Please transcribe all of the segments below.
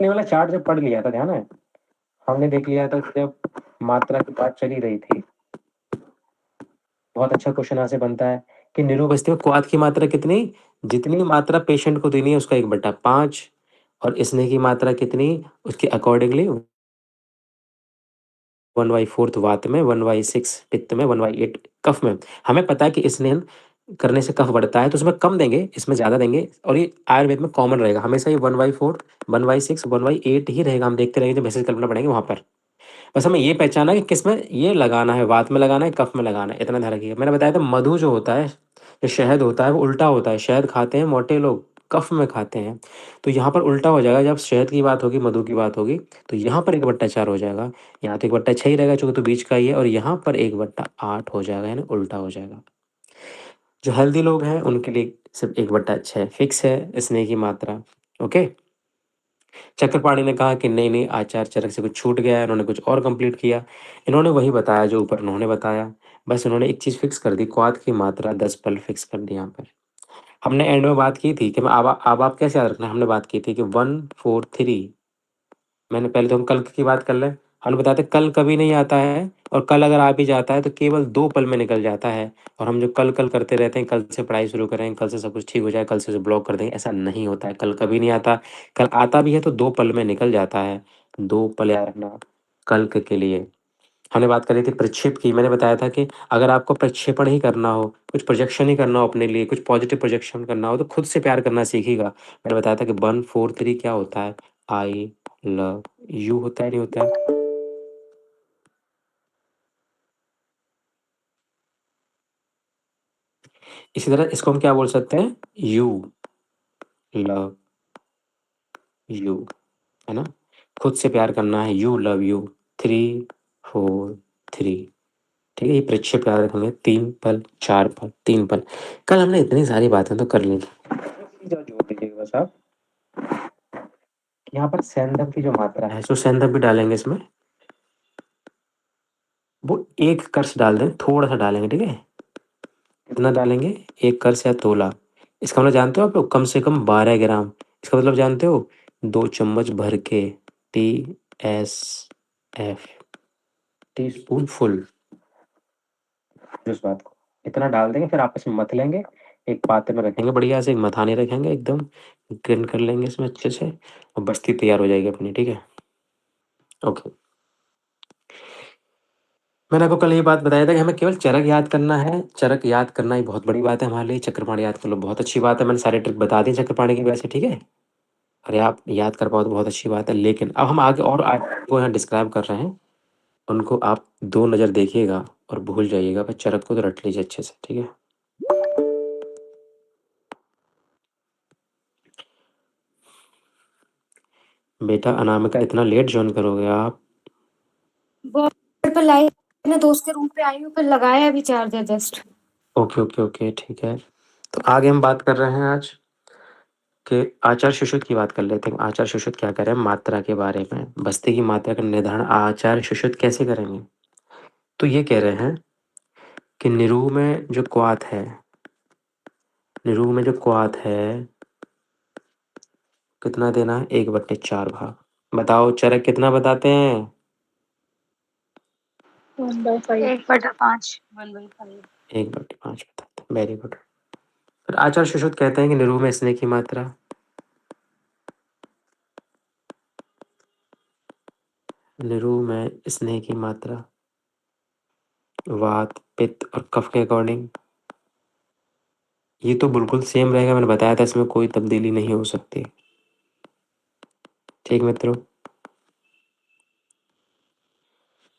ये वाला चार्ट जब पढ़ लिया था, ध्यान है, हमने देख लिया था जब मात्रा की बात चली रही थी। बहुत अच्छा क्वेश्चन यहाँ से बनता है कि निरूपस्थिति में क्वाथ की मात्रा कितनी, जितनी मात्रा पेशेंट को देनी है उसका 1/5, और स्नेह की मात्रा कितनी, उसके अकॉर्डिंगली 1/4 वात में, 1/6 पित्त में, 1/8 कफ में। हमें पता है कि स्नेह करने से कफ बढ़ता है, तो उसमें कम देंगे, इसमें ज़्यादा देंगे, और ये आयुर्वेद में कॉमन रहेगा हमेशा, ये 1/4, 1/6, 1/8 ही रहेगा। हम देखते रहेंगे, जब मैसेज कल्पना पढ़ेंगे वहाँ पर। बस हमें ये पहचाना है कि किस में ये लगाना है, वात में लगाना है, कफ में लगाना है, इतना ध्यान रखिएगा। मैंने बताया था मधु जो होता है, जो शहद होता है, वो उल्टा होता है। शहद खाते हैं मोटे लोग, कफ में खाते हैं। तो यहाँ पर उल्टा हो जाएगा, जब शहद की बात होगी, मधु की बात होगी, तो यहाँ पर 1/4 हो जाएगा। यहाँ तो 1/6 ही रहेगा चूंकि तो बीच का ही है, और यहाँ पर 1/8 हो जाएगा, यानी उल्टा हो जाएगा। जो हेल्दी लोग हैं उनके लिए सिर्फ 1/6 फिक्स है स्नेह की मात्रा। ओके। चक्रपाणी ने कहा कि नहीं नहीं आचार्य चरक से कुछ छूट गया है, इन्होंने कुछ और कंप्लीट किया। इन्होंने वही बताया जो ऊपर उन्होंने बताया, बस इन्होंने एक चीज़ फिक्स कर दी, क्वाथ की मात्रा 10 पल फिक्स कर दी यहाँ पर। हमने एंड में बात की थी कि मैं अब आप कैसे याद रखना है, हमने बात की थी कि 1 4 3। मैंने पहले तो हम कल की बात कर लें। हमने बताया था कल कभी नहीं आता है, और कल अगर आ भी जाता है तो केवल 2 पल में निकल जाता है। और हम जो कल कल करते रहते हैं, कल से पढ़ाई शुरू करें, कल से सब कुछ ठीक हो जाए, कल से उसे ब्लॉक कर देंगे, ऐसा नहीं होता है। कल कभी नहीं आता, कल आता भी है तो 2 पल में निकल जाता है। 2 पल याद रखना कल के लिए। हमने बात करी थी प्रक्षेप की। मैंने बताया था कि अगर आपको प्रक्षेपण ही करना हो, कुछ प्रोजेक्शन ही करना हो अपने लिए, कुछ पॉजिटिव प्रोजेक्शन करना हो, तो खुद से प्यार करना सीखिएगा। मैंने बताया था कि 1 4 3 क्या होता है, आई लव यू होता है, नहीं होता है। इसी तरह इसको हम क्या बोल सकते हैं, यू लव यू, है ना। खुद से प्यार करना है, यू लव यू, 3 4 3। ठीक है, ये प्रक्षेप याद रखेंगे। 3 पल, 4 पल, 3 पल। कल हमने इतनी सारी बातें तो कर ली थी। जोड़ दीजिएगा बस आप, यहाँ पर सेंधव की जो मात्रा है, सो सेंधव भी डालेंगे इसमें, वो 1 कर्स डाल दें, थोड़ा सा डालेंगे, ठीक है। कितना डालेंगे, 1 कर्स या तोला। इसका मतलब जानते हो आप लोग, कम से कम 12 ग्राम। इसका मतलब जानते हो, 2 चम्मच भर के, TSF, टी स्पून फुल। इस बात को इतना डाल देंगे, फिर आपस में मथ लेंगे, एक पात्र में रखेंगे, बढ़िया से एक मथाने रखेंगे, एकदम ग्राइंड कर लेंगे इसमें अच्छे से, और बस्ती तैयार हो जाएगी अपनी, ठीक है। ओके। मैंने आपको कल ये बात बताया था कि हमें केवल चरक याद करना है। चरक याद करना ही बहुत बड़ी बात है हमारे लिए। चक्रपाणी याद कर लो, बहुत अच्छी बात है। मैंने सारे ट्रिक बता दी चक्रपाणी की वैसे, ठीक है। अरे आप याद कर पाओ तो बहुत अच्छी बात है, लेकिन अब हम आगे और को यहाँ डिस्क्राइब कर रहे हैं, उनको आप 2 नज़र देखिएगा और भूल जाइएगा, बस चरक को तो रट लीजिए अच्छे से, ठीक है। बेटा अनामिका, इतना लेट ज्वाइन करोगे आप? पर लाइव अपने दोस्त के रूम पे आई हूँ, पर लगाया अभी charger just. Okay okay okay, ठीक है। तो आगे हम बात कर रहे हैं आज कि आचार सुश्रुत की बात कर लेते हैं। आचार सुश्रुत क्या करें, मात्रा के बारे में, बस्ती की मात्रा का निर्धारण आचार सुश्रुत कैसे करेंगे। तो ये कह रहे हैं कि निरूह में जो क्वाथ है, निरूह में जो क्वाथ है, कितना देना है, 1/4 भाग। बताओ चरक कितना बताते हैं, 1/5। 1/5। 1/5 बताते हैं, वेरी गुड। फिर आचार सुश्रुत कहते हैं कि निरूह में स्नेह की मात्रा, निरूह में स्नेह की मात्रा वात पित्त और कफ के अकॉर्डिंग, ये तो बिल्कुल सेम रहेगा। मैंने बताया था इसमें कोई तब्दीली नहीं हो सकती, ठीक मित्रों।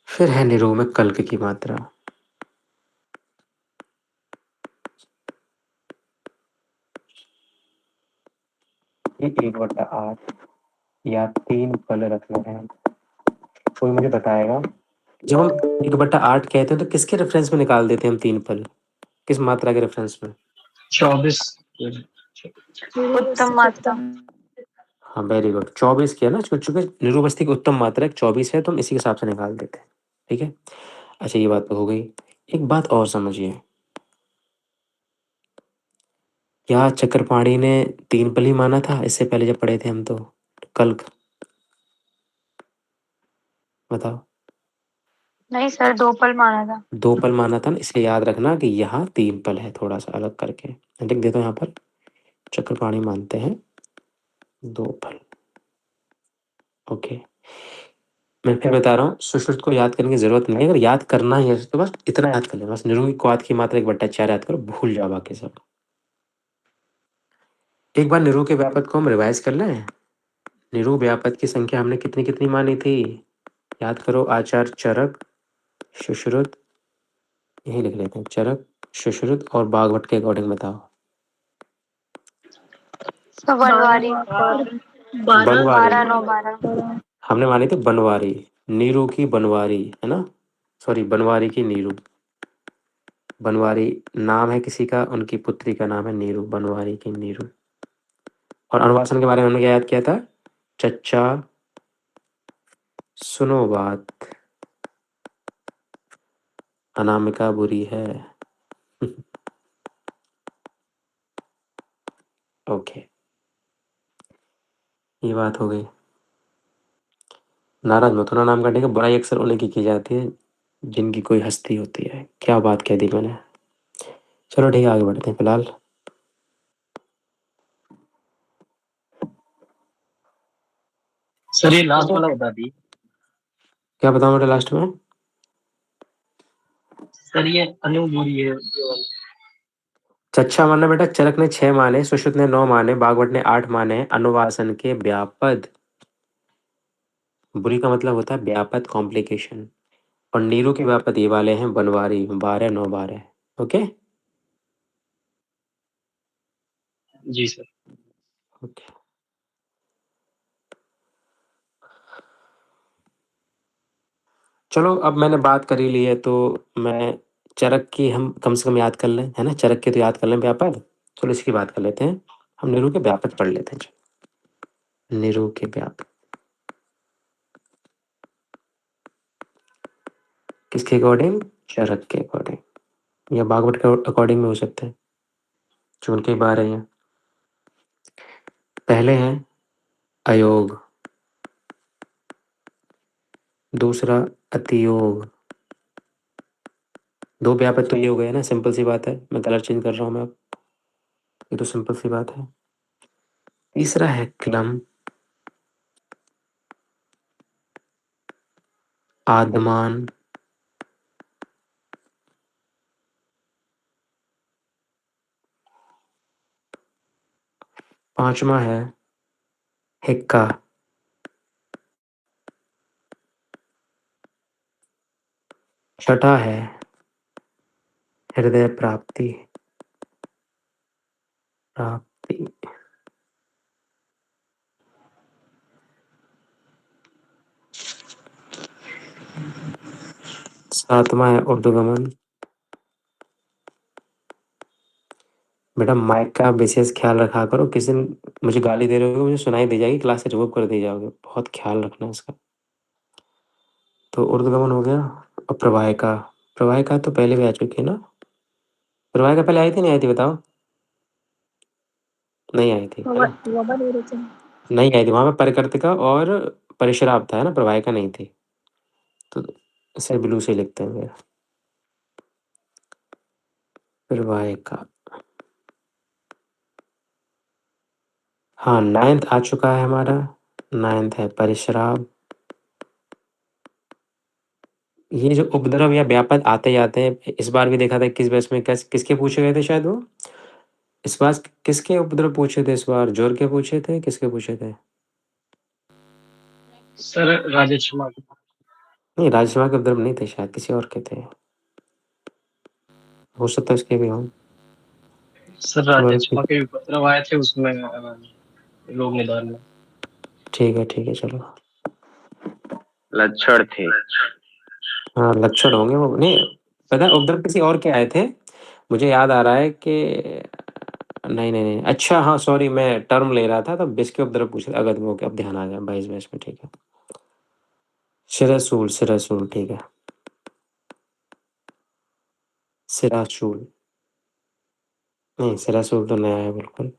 फिर है निरूह में कल्क की मात्रा, ये 1/8 या 3 पल रखना है। कोई मुझे बताएगा, जब हम 1/8 कहते हैं तो किसके रेफरेंस में निकाल देते हैं हम 3 पल, किस मात्रा के रेफरेंस में? 24। उत्तम मात्रा। हाँ वेरी गुड, 24 किया ना, चूंकि निरूपस्थिति की उत्तम मात्रा 24 है, तो हम इसी के हिसाब से निकाल देते हैं, ठीक है। अच्छा ये बात तो हो गई। एक बात और समझिए, क्या चक्रपाणी ने 3 पल ही माना था इससे पहले जब पढ़े थे हम, तो कल्क बताओ। नहीं सर, 2 पल माना था। 2 पल माना था ना, इसलिए याद रखना कि यहाँ 3 पल है, थोड़ा-सा अलग करके। मैं लिख देता हूँ यहाँ पर, चक्रपाणी मानते हैं 2 पल। ओके। मैं फिर बता रहा हूँ, सुश्रुत को याद करने की ज़रूरत नहीं है, अगर याद करना ही है तो बस इतना याद कर लेना, बस निरू की क्वाथ की मात्रा 1/4 याद करो, भूल जाओ बाकी सब। एक बार निरू के व्यापक को हम रिवाइज़ कर लें? निरू व्यापक की संख्या हमने कितनी-कितनी मानी थी? याद करो, आचार्य, चरक, सुश्रुत, यही लिख लेते हैं, चरक, सुश्रुत और बागभट्ट के अकॉर्डिंग बताओ। तो बनवारी। 12 बनवारी। 12 9 12। हमने मानी थी बनवारी, नीरू की बनवारी, है ना? सॉरी, बनवारी की नीरू। बनवारी नाम है किसी का, उनकी पुत्री का नाम है नीरू, बनवारी की नीरू। और अनुवासन के बारे में हमने क्या याद किया था? चच्चा सुनो बात, अनामिका बुरी है। ओके, ये बात हो गई। नाराज मत होना, नाम काटने का बुराई अक्सर उन्हीं की जाती है जिनकी कोई हस्ती होती है। क्या बात कह दी मैंने। चलो ठीक है, आगे बढ़ते हैं फिलहाल। सर ये लास्ट वाला बता दी। क्या बताऊं बेटा लास्ट में? सर ये अनुबुरी है ये वाला। चच्चा माना बेटा, चरक ने 6 माने, सुश्रुत ने 9 माने, बागवट ने 8 माने, अनुवासन के व्यापद, बुरी का मतलब होता है व्यापद, कॉम्प्लिकेशन, और नीरू के व्यापद ये वाले हैं बनवारी, 12 9 12। ओके जी सर। ओके। चलो, अब मैंने बात कर ही ली है तो मैं चरक की हम कम से कम याद कर लें, है ना? चरक की तो याद कर लें व्यापद। चलो इसकी बात कर लेते हैं, हम नीरू के व्यापद पढ़ लेते हैं। चलो, नीरू के व्यापद किसके अकॉर्डिंग? चरक के अकॉर्डिंग, या बागवट के अकॉर्डिंग में हो सकते हैं, जो उनके 12 हैं। पहले हैं अयोग, दूसरा अतियोग। 2 व्यापद तो ये हो गए ना, सिंपल सी बात है, मैं कलर चेंज कर रहा हूँ मैं अब, ये तो सिंपल सी बात है। तीसरा है क्लम, आदमान, पांचवा है हिक्का, छठा है हृदय प्राप्ति, प्राप्ति, सातवां है उर्दुगमन। बेटा माइक का विशेष ख्याल रखा करो, किसी दिन मुझे गाली दे रहे हो, मुझे सुनाई दे जाएगी, क्लास से रिमूव कर दी जाओगे, बहुत ख्याल रखना इसका। तो उर्दुगमन हो गया। और प्रवाहिका, प्रवाहिका तो पहले भी आ चुकी है ना? प्रवाहिका पहले आई थी नहीं आई थी बताओ? नहीं आई थी, है ना? नहीं आई थी, वहां पे परिकर्तिका और परिश्राप था, है ना? प्रवाहिका नहीं थी। तो इसे ब्लू से लिखते हैं फिर, प्रवाहिका। हाँ, 9th आ चुका है हमारा, 9th है परिश्राप। ये जो उपद्रव या व्यापद आते जाते हैं, इस बार भी देखा था किस बैच में किसके पूछे गए थे शायद वो, इस बार किसके उपद्रव पूछे थे? इस बार जोर के पूछे थे, किसके पूछे थे? सर राजेश शर्मा। नहीं, राजसिम्हा के उपद्रव नहीं थे शायद, किसी और के थे, हो सकता है उसके भी हों। सर राजेश शर्मा के उपद्रव आए थे उसमें लोग निदान में। ठीक है चलो। लक्षण थे। हाँ, लक्षण होंगे वो, नहीं पता है उपद्रव किसी और के आए थे, मुझे याद आ रहा है कि नहीं, अच्छा हाँ सॉरी, मैं टर्म ले रहा था, तो बिस के उपद्रव पूछ रहा, अगर वो अब ध्यान आ गया, 22 बैच में, ठीक है। सिरासूल, सिरासूल, ठीक है, सिरासूल, नहीं सिरासूल तो नया है बिल्कुल।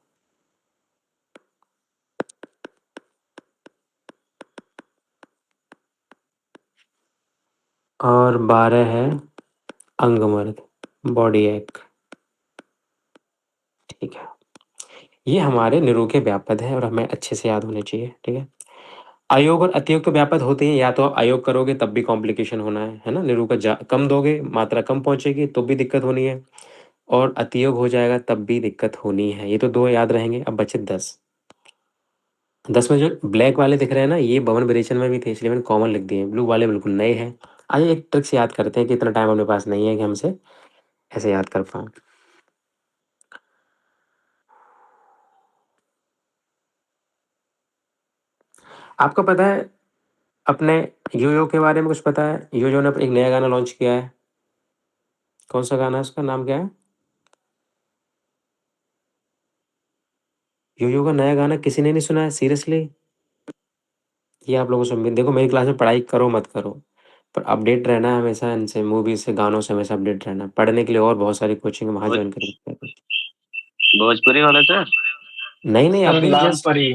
और 12 है अंगमर्द, बॉडी एक। ठीक है, ये हमारे निरूखे व्यापद है और हमें अच्छे से याद होने चाहिए। ठीक है, अयोग और अतियोग तो व्यापद होते हैं, या तो आप अयोग करोगे तब भी कॉम्प्लिकेशन होना है ना, निरूपक कम दोगे मात्रा कम पहुंचेगी तो भी दिक्कत होनी है, और अतियोग हो जाएगा तब भी दिक्कत होनी है। ये तो 2 याद रहेंगे। अब बचे 10। 10 में जो ब्लैक वाले दिख रहे हैं ना, ये भवन विरेचन में भी थे, इसलिए मैंने कॉमन लिख दिए। ब्लू वाले बिल्कुल नए हैं। आइए एक ट्रिक से याद करते हैं कि इतना टाइम अपने पास नहीं है कि हमसे ऐसे याद कर पाऊँ। आपको पता है अपने यो के बारे में कुछ पता है? यो ने एक नया गाना लॉन्च किया है। कौन सा गाना है, उसका नाम क्या है? यो का नया गाना किसी ने नहीं सुना है सीरियसली? ये आप लोगों से देखो, मेरी क्लास में पढ़ाई करो मत करो, पर अपडेट रहना है हमेशा, इनसे मूवी से गानों से हमेशा अपडेट रहना है। पढ़ने के लिए और बहुत सारी कोचिंग वहाँ ज्वाइन कर सकते हैं। भोजपुरी वाला सर? नहीं नहीं, सर अभी लाल जस्ट परी।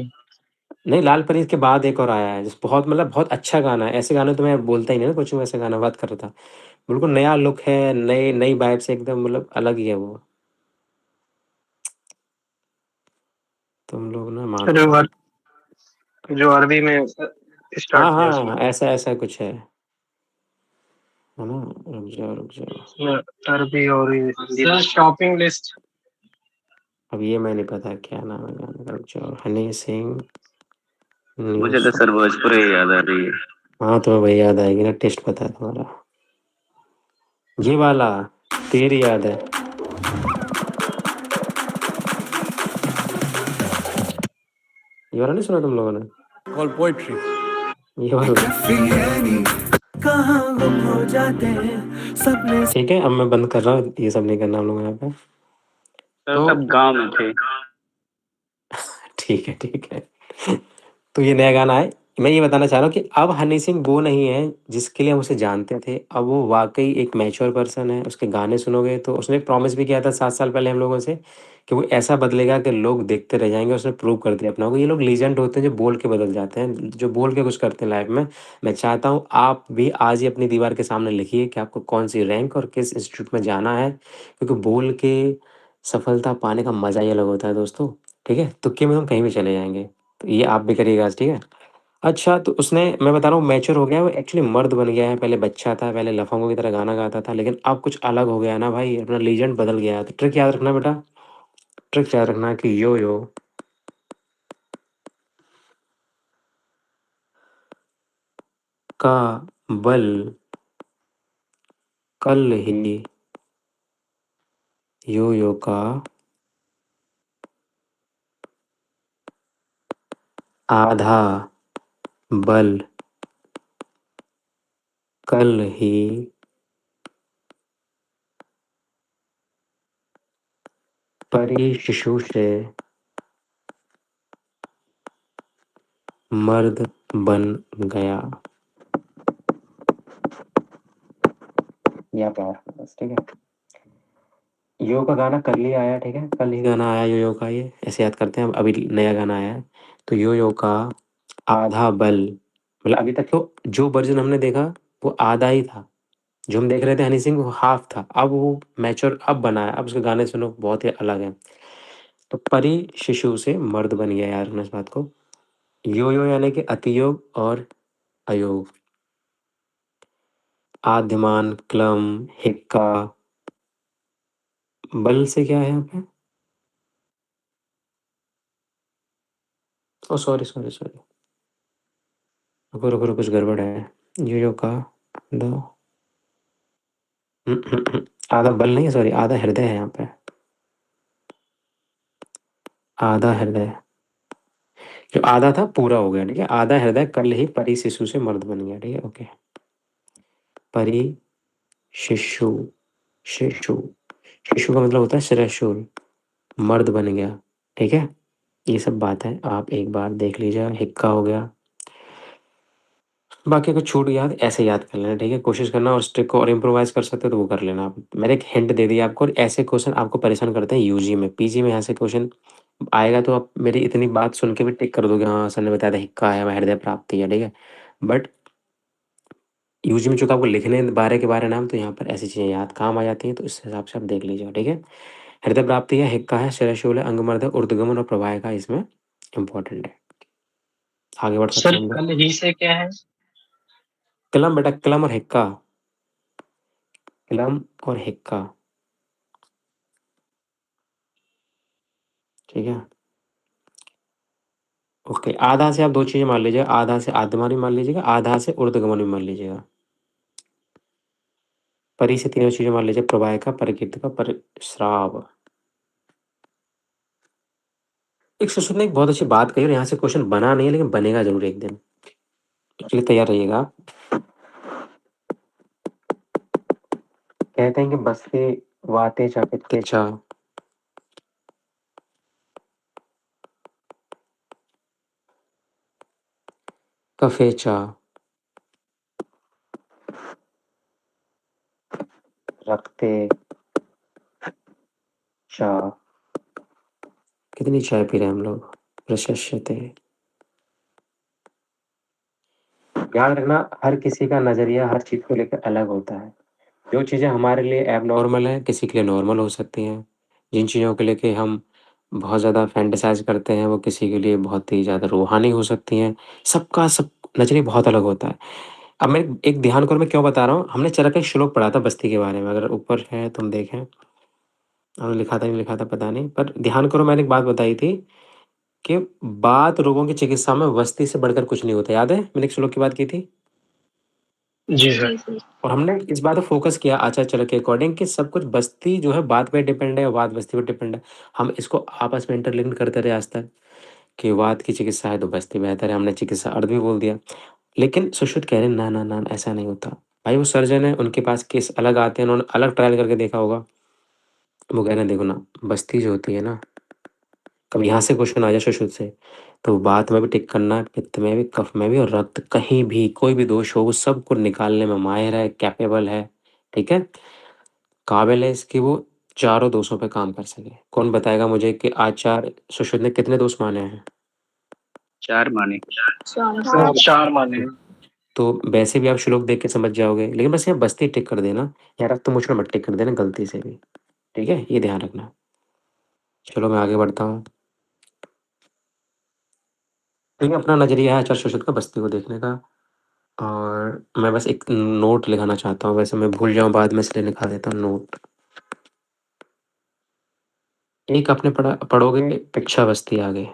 नहीं, लाल परी के बाद एक और आया है जिस बहुत मतलब बहुत अच्छा गाना है। ऐसे गाने तो मैं बोलता ही नहीं ना कोचिंग में, ऐसे गाना बात कर रहा था। बिल्कुल नया लुक है, नई नई वाइब से एकदम, मतलब अलग ही है वो। तुम लोग ना मानो। जो अरबी में हाँ स्टार्ट किया उसने। हाँ, ऐसा ऐसा कुछ है ना। रुक जाओ रुक जाओ, उसमें अरबी और हिंदी। Sir shopping list. अब ये मैं नहीं पता क्या नाम है गाने का। रुक जाओ, हनी सिंह न्यू मुझे तो सॉन्ग। सर भोजपुरी याद आ रही है। हाँ तुम्हें वही याद आएगी ना, टेस्ट पता है तुम्हारा। ये वाला तेरी याद है। ये वाला नहीं सुना तुम लोगों ने? All poetry. ये वाला। कहाँ गुम हो जाते हैं सपने। ठीक है, अब मैं बंद कर रहा हूँ, ये सब नहीं करना हम लोग यहाँ पे। सर तो तब गांव में थे। ठीक है ठीक है। तो ये नया गाना है। मैं ये बताना चाह रहा हूँ कि अब हनी सिंह वो नहीं है जिसके लिए हम उसे जानते थे। अब वो वाकई एक मैच्योर पर्सन है। उसके गाने सुनोगे तो उसने प्रॉमिस भी किया था 7 साल पहले हम लोगों से कि वो ऐसा बदलेगा कि लोग देखते रह जाएंगे। उसने प्रूव कर दिया अपना को। ये लोग लीजेंड होते हैं जो बोल के बदल जाते हैं, जो बोल के कुछ करते हैं लाइफ में। मैं चाहता हूँ आप भी आज ही अपनी दीवार के सामने लिखिए कि आपको कौन सी रैंक और किस इंस्टीट्यूट में जाना है, क्योंकि बोल के सफलता पाने का मजा ही अलग होता है दोस्तों। ठीक है, तुक्के में हम कहीं भी चले जाएंगे। तो ये आप भी करिएगा आज, ठीक है। अच्छा, तो उसने, मैं बता रहा हूँ, मैच्योर हो गया है वो, एक्चुअली मर्द बन गया है। पहले बच्चा था, पहले लफंगों की तरह गाना गाता था, लेकिन अब कुछ अलग हो गया है ना भाई, अपना लीजेंड बदल गया है। तो ट्रिक याद रखना बेटा, ट्रिक याद रखना कि यो का बल कल ही, यो का आधा बल कल ही परी शिशु से मर्द बन गया। या प्यार बस, ठीक है। यो का गाना कल ही आया, ठीक है, कल ही गाना आया यो का। ये ऐसे याद करते हैं। अब अभी नया गाना आया है। तो यो का आधा बल, मतलब अभी तक तो जो वर्जन हमने देखा वो आधा ही था। जो हम देख रहे थे हनी सिंह, वो हाफ था। अब वो मैच्योर अब बना है। अब उसके गाने सुनो, बहुत ही अलग है। तो परी शिशु से मर्द बन गया, यार इस बात को। यो यानी कि अतियोग और अयोग। आद्यमान क्लम हिक्का, बल से क्या है यहाँ पे? ओ सॉरी सॉरी सॉरी, रुको रुको रुको, कुछ गड़बड़ है। यो का दो, आधा बल नहीं है, सॉरी, आधा हृदय है यहाँ पे। आधा हृदय, जो आधा था पूरा हो गया, ठीक है। आधा हृदय कल ही परी शिशु से मर्द बन गया, ठीक है, ओके। परी शिशु, शिशु, शिशु का मतलब होता है शिरशूल, मर्द बन गया, ठीक है। ये सब बात है, आप एक बार देख लीजिए। हिक्का हो गया। बाकी अगर छूट याद, ऐसे याद कर लेना, ठीक है। कोशिश करना, और स्ट्रिक को और इम्प्रोवाइज कर सकते हो तो वो कर लेना आप। मैंने एक हिंट दे दिया आपको। और ऐसे क्वेश्चन आपको परेशान करते हैं यूजी में, पीजी में ऐसे क्वेश्चन आएगा तो आप मेरी इतनी बात सुन के भी टिक कर दोगे, हाँ सर ने बताया था हिक्का है, हृदय प्राप्ति है, ठीक है। बट यूजी में चूँकि आपको लिखने बारे के बारे नाम, तो यहाँ पर ऐसी चीज़ें याद काम आ जाती हैं, तो इस हिसाब से आप देख लीजिएगा, ठीक है? हृदय प्राप्ति है, हिक्का है, शिरशूल है, अंगमर्द है, ऊर्ध्वगमन और प्रवाह का इसमें इम्पोर्टेंट है। आगे बढ़ सकते सर हैं हम लोग। कल ही से क्या है? क्लम बेटा, क्लम और हिक्का। क्लम और हिक्का, ठीक है? ओके, आधा से आप 2 चीज़ें मान लीजिएगा, आधा से आद्यमान भी मान लीजिएगा, आधा से ऊर्ध्वगमन भी मान लीजिएगा। परी से तीनों चीज़ें मान लीजिए, प्रवाह का, परिकीर्त का, परिस्राव। एक सुश्रुत ने एक बहुत अच्छी बात कही और यहाँ से क्वेश्चन बना नहीं है, लेकिन बनेगा ज़रूर एक दिन। इसके लिए तैयार रहिएगा आप। कहते हैं कि बस्ती वाते चा पित्ते चा, कफे चा, रक्ते चा। कितनी चाय पी रहे हैं हम लोग? प्रशस्यते। याद रखना, हर किसी का नज़रिया हर चीज़ को लेकर अलग होता है। जो चीज़ें हमारे लिए एबनॉर्मल हैं, किसी के लिए नॉर्मल हो सकती हैं। जिन चीज़ों को लेके हम बहुत ज़्यादा फैंटेसाइज़ करते हैं, वो किसी के लिए बहुत ही ज़्यादा रूहानी हो सकती हैं। सबका सब नज़रिया बहुत अलग होता है। अब मैं एक ध्यान करो, मैं क्यों बता रहा हूँ, हमने चरक का एक श्लोक पढ़ा था बस्ती के बारे में, अगर ऊपर है तुम देखें। हमने लिखा था नहीं लिखा था पता नहीं, पर ध्यान करो, मैंने एक बात बताई थी कि बात रोगों की चिकित्सा में बस्ती से बढ़कर कुछ नहीं होता। याद है मैंने एक श्लोक की बात की थी? जी सर। और हमने इस बात को फोकस किया आचार्य चरक के अकॉर्डिंग कि सब कुछ बस्ती जो है बात पे डिपेंड है, बात बस्ती पे डिपेंड है। हम इसको आपस में इंटरलिंक करते रहे आज तक कि वात की चिकित्सा है तो बस्ती बेहतर है, हमने चिकित्सा अर्ध भी बोल दिया। लेकिन सुश्रुत कह रहे हैं ना ना ना, ऐसा नहीं होता भाई। वो सर्जन है, उनके पास केस अलग आते हैं, उन्होंने अलग ट्रायल करके देखा होगा। वो कह रहे हैं देखो ना, बस्ती जो होती है ना, कभी यहाँ से क्वेश्चन आ जाए सुश्रुत से, तो बात में भी टिक करना है, पित्त में भी, कफ में भी, और रक्त, कहीं भी कोई भी दोष हो वो सबको निकालने में माहिर है, कैपेबल है, ठीक है? काबिल है इसकी वो चारों दोषों पे काम कर सके। कौन बताएगा मुझे कि आचार्य सुश्रुत ने कितने दोष माने हैं? 4 माने। सर 4 माने हैं। तो वैसे भी आप श्लोक देख के समझ जाओगे, लेकिन बस यहाँ बस्ती टिक कर देना, या रक्त मूत्र मत टिक कर देना गलती से भी, ठीक है? ये ध्यान रखना। चलो मैं आगे बढ़ता हूँ। ठीक है, अपना नजरिया है आचार्य सुश्रुत का बस्ती को देखने का। और मैं बस एक नोट लिखाना चाहता हूँ, वैसे मैं भूल जाऊँ बाद में, इसलिए लिखा देता हूँ नोट। एक आपने पढ़ोगे पिच्छावस्थी आगे,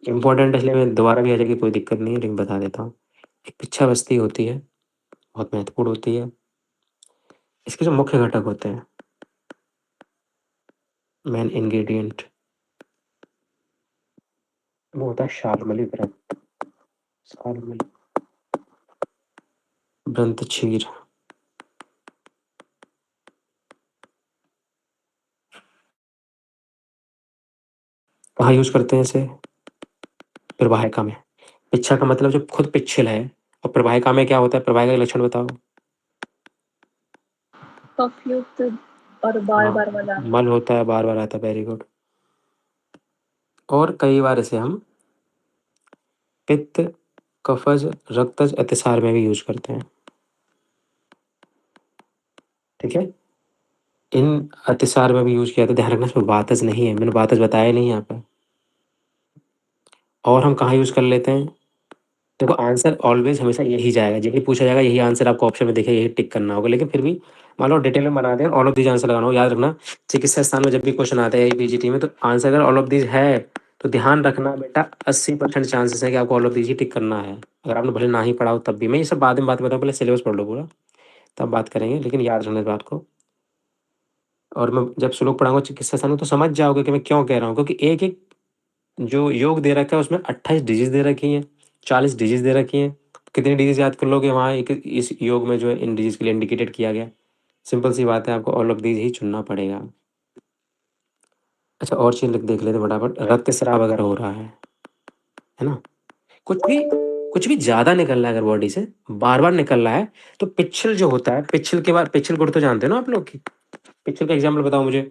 इम्पोर्टेंट है, इसलिए मैं दोबारा भी आ जाएगी कोई दिक्कत नहीं है, लेकिन बता देता हूँ। एक पिच्छावस्थी होती है, बहुत महत्वपूर्ण होती है। इसके जो मुख्य घटक होते हैं, मेन इंग्रेडिएंट, वो होता है शाल्मली व्रत, शाल्मली व्रंतक्षीर। कहाँ यूज करते हैं इसे? प्रवाहिका में। पिच्छा का मतलब जो खुद पिच्छल है, और प्रवाहिका में क्या होता है? प्रवाहिका के लक्षण बताओ। कफयुक्त और बार हाँ, बार मल आना। मल होता है, बार बार आता है, वेरी गुड। और कई बार इसे हम पित्त, कफज, रक्तज, अतिसार में भी यूज करते हैं, ठीक है? इन अतिसार में भी यूज किया था, ध्यान रखना इसमें वातज नहीं है, मैंने वातज बताया नहीं यहाँ पे। और हम कहाँ यूज कर लेते हैं? देखो आंसर ऑलवेज हमेशा यही जाएगा, यही पूछा जाएगा, यही आंसर आपको ऑप्शन में दिखेगा, यही टिक करना होगा। लेकिन फिर भी मान लो डिटेल में बना दें, ऑल ऑफ दीज आंसर लगाना हो। याद रखना, चिकित्सा स्थान में जब भी क्वेश्चन आता है पीजीटी में, तो आंसर अगर ऑल ऑफ दीज है तो ध्यान रखना बेटा, 80% चांसेस है कि आपको ऑल ऑफ दीज ही टिक करना है। अगर आपने भले ना ही पढ़ा हो तब भी, मैं ये सब बाद में बात बताऊँ, पहले सिलेबस पढ़ लो पूरा, तब बात करेंगे, लेकिन याद रखना इस बात को। और मैं जब श्लोक पढ़ाऊंगा चिकित्सा स्थान में, तो समझ जाओगे कि मैं क्यों कह रहा हूँ, क्योंकि एक एक जो योग दे रखा है उसमें 28 डिजीज दे रखी हैं, 40 डिजीज दे रखी हैं। कितनी डिजीज याद कर लोगे वहाँ एक इस योग में जो है इन डिजीज के लिए इंडिकेटेड किया गया? सिंपल सी बात है, आपको ऑल ऑफ दीज ही चुनना पड़ेगा। अच्छा, और चीज देख लेते हैं फटाफट। रक्तस्राव अगर हो रहा है ना, कुछ भी ज्यादा निकल रहा है अगर बॉडी से, बार बार निकल रहा है, तो पिच्छल जो होता है, पिच्छल के बाद, पिच्छल गुड़ तो जानते हो ना आप लोग की? पिच्छल का एग्जाम्पल बताओ मुझे।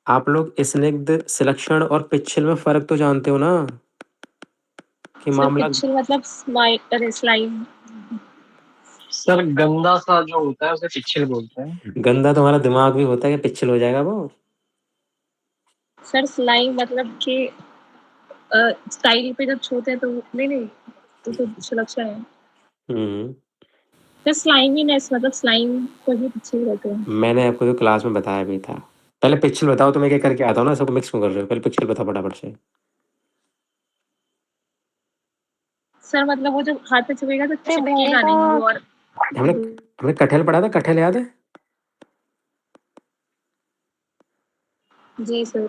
आप लोग स्निग्ध, सिलक्षण और पिच्छल में फ़र्क तो जानते हो ना? कि सर मामला पिक्चर मतलब स्लाइम। सर गंदा सा जो होता है उसे पिक्चल बोलते हैं। गंदा तुम्हारा दिमाग भी होता है कि पिच्छल हो जाएगा वो? सर स्लाइम मतलब कि स्टाइल पे जब छूते हैं तो नहीं तो सुरक्षा है। हुँ। सर स्लाइमीनेस मतलब स्लाइम को ही पिक्चर कहते हैं। मैंने आपको तो क्लास में बताया भी था। पहले पिच्छल बताओ तो मैं क्या करके आता हूँ ना, सबको मिक्स क्यों कर रहे हो? पहले पिच्छल बताओ फटाफट से। सर मतलब वो जब हाथ पे चुभेगा तो चिपकेगा नहीं वो और हमने हमने कटहल पढ़ा था, कटहल याद है? जी सर।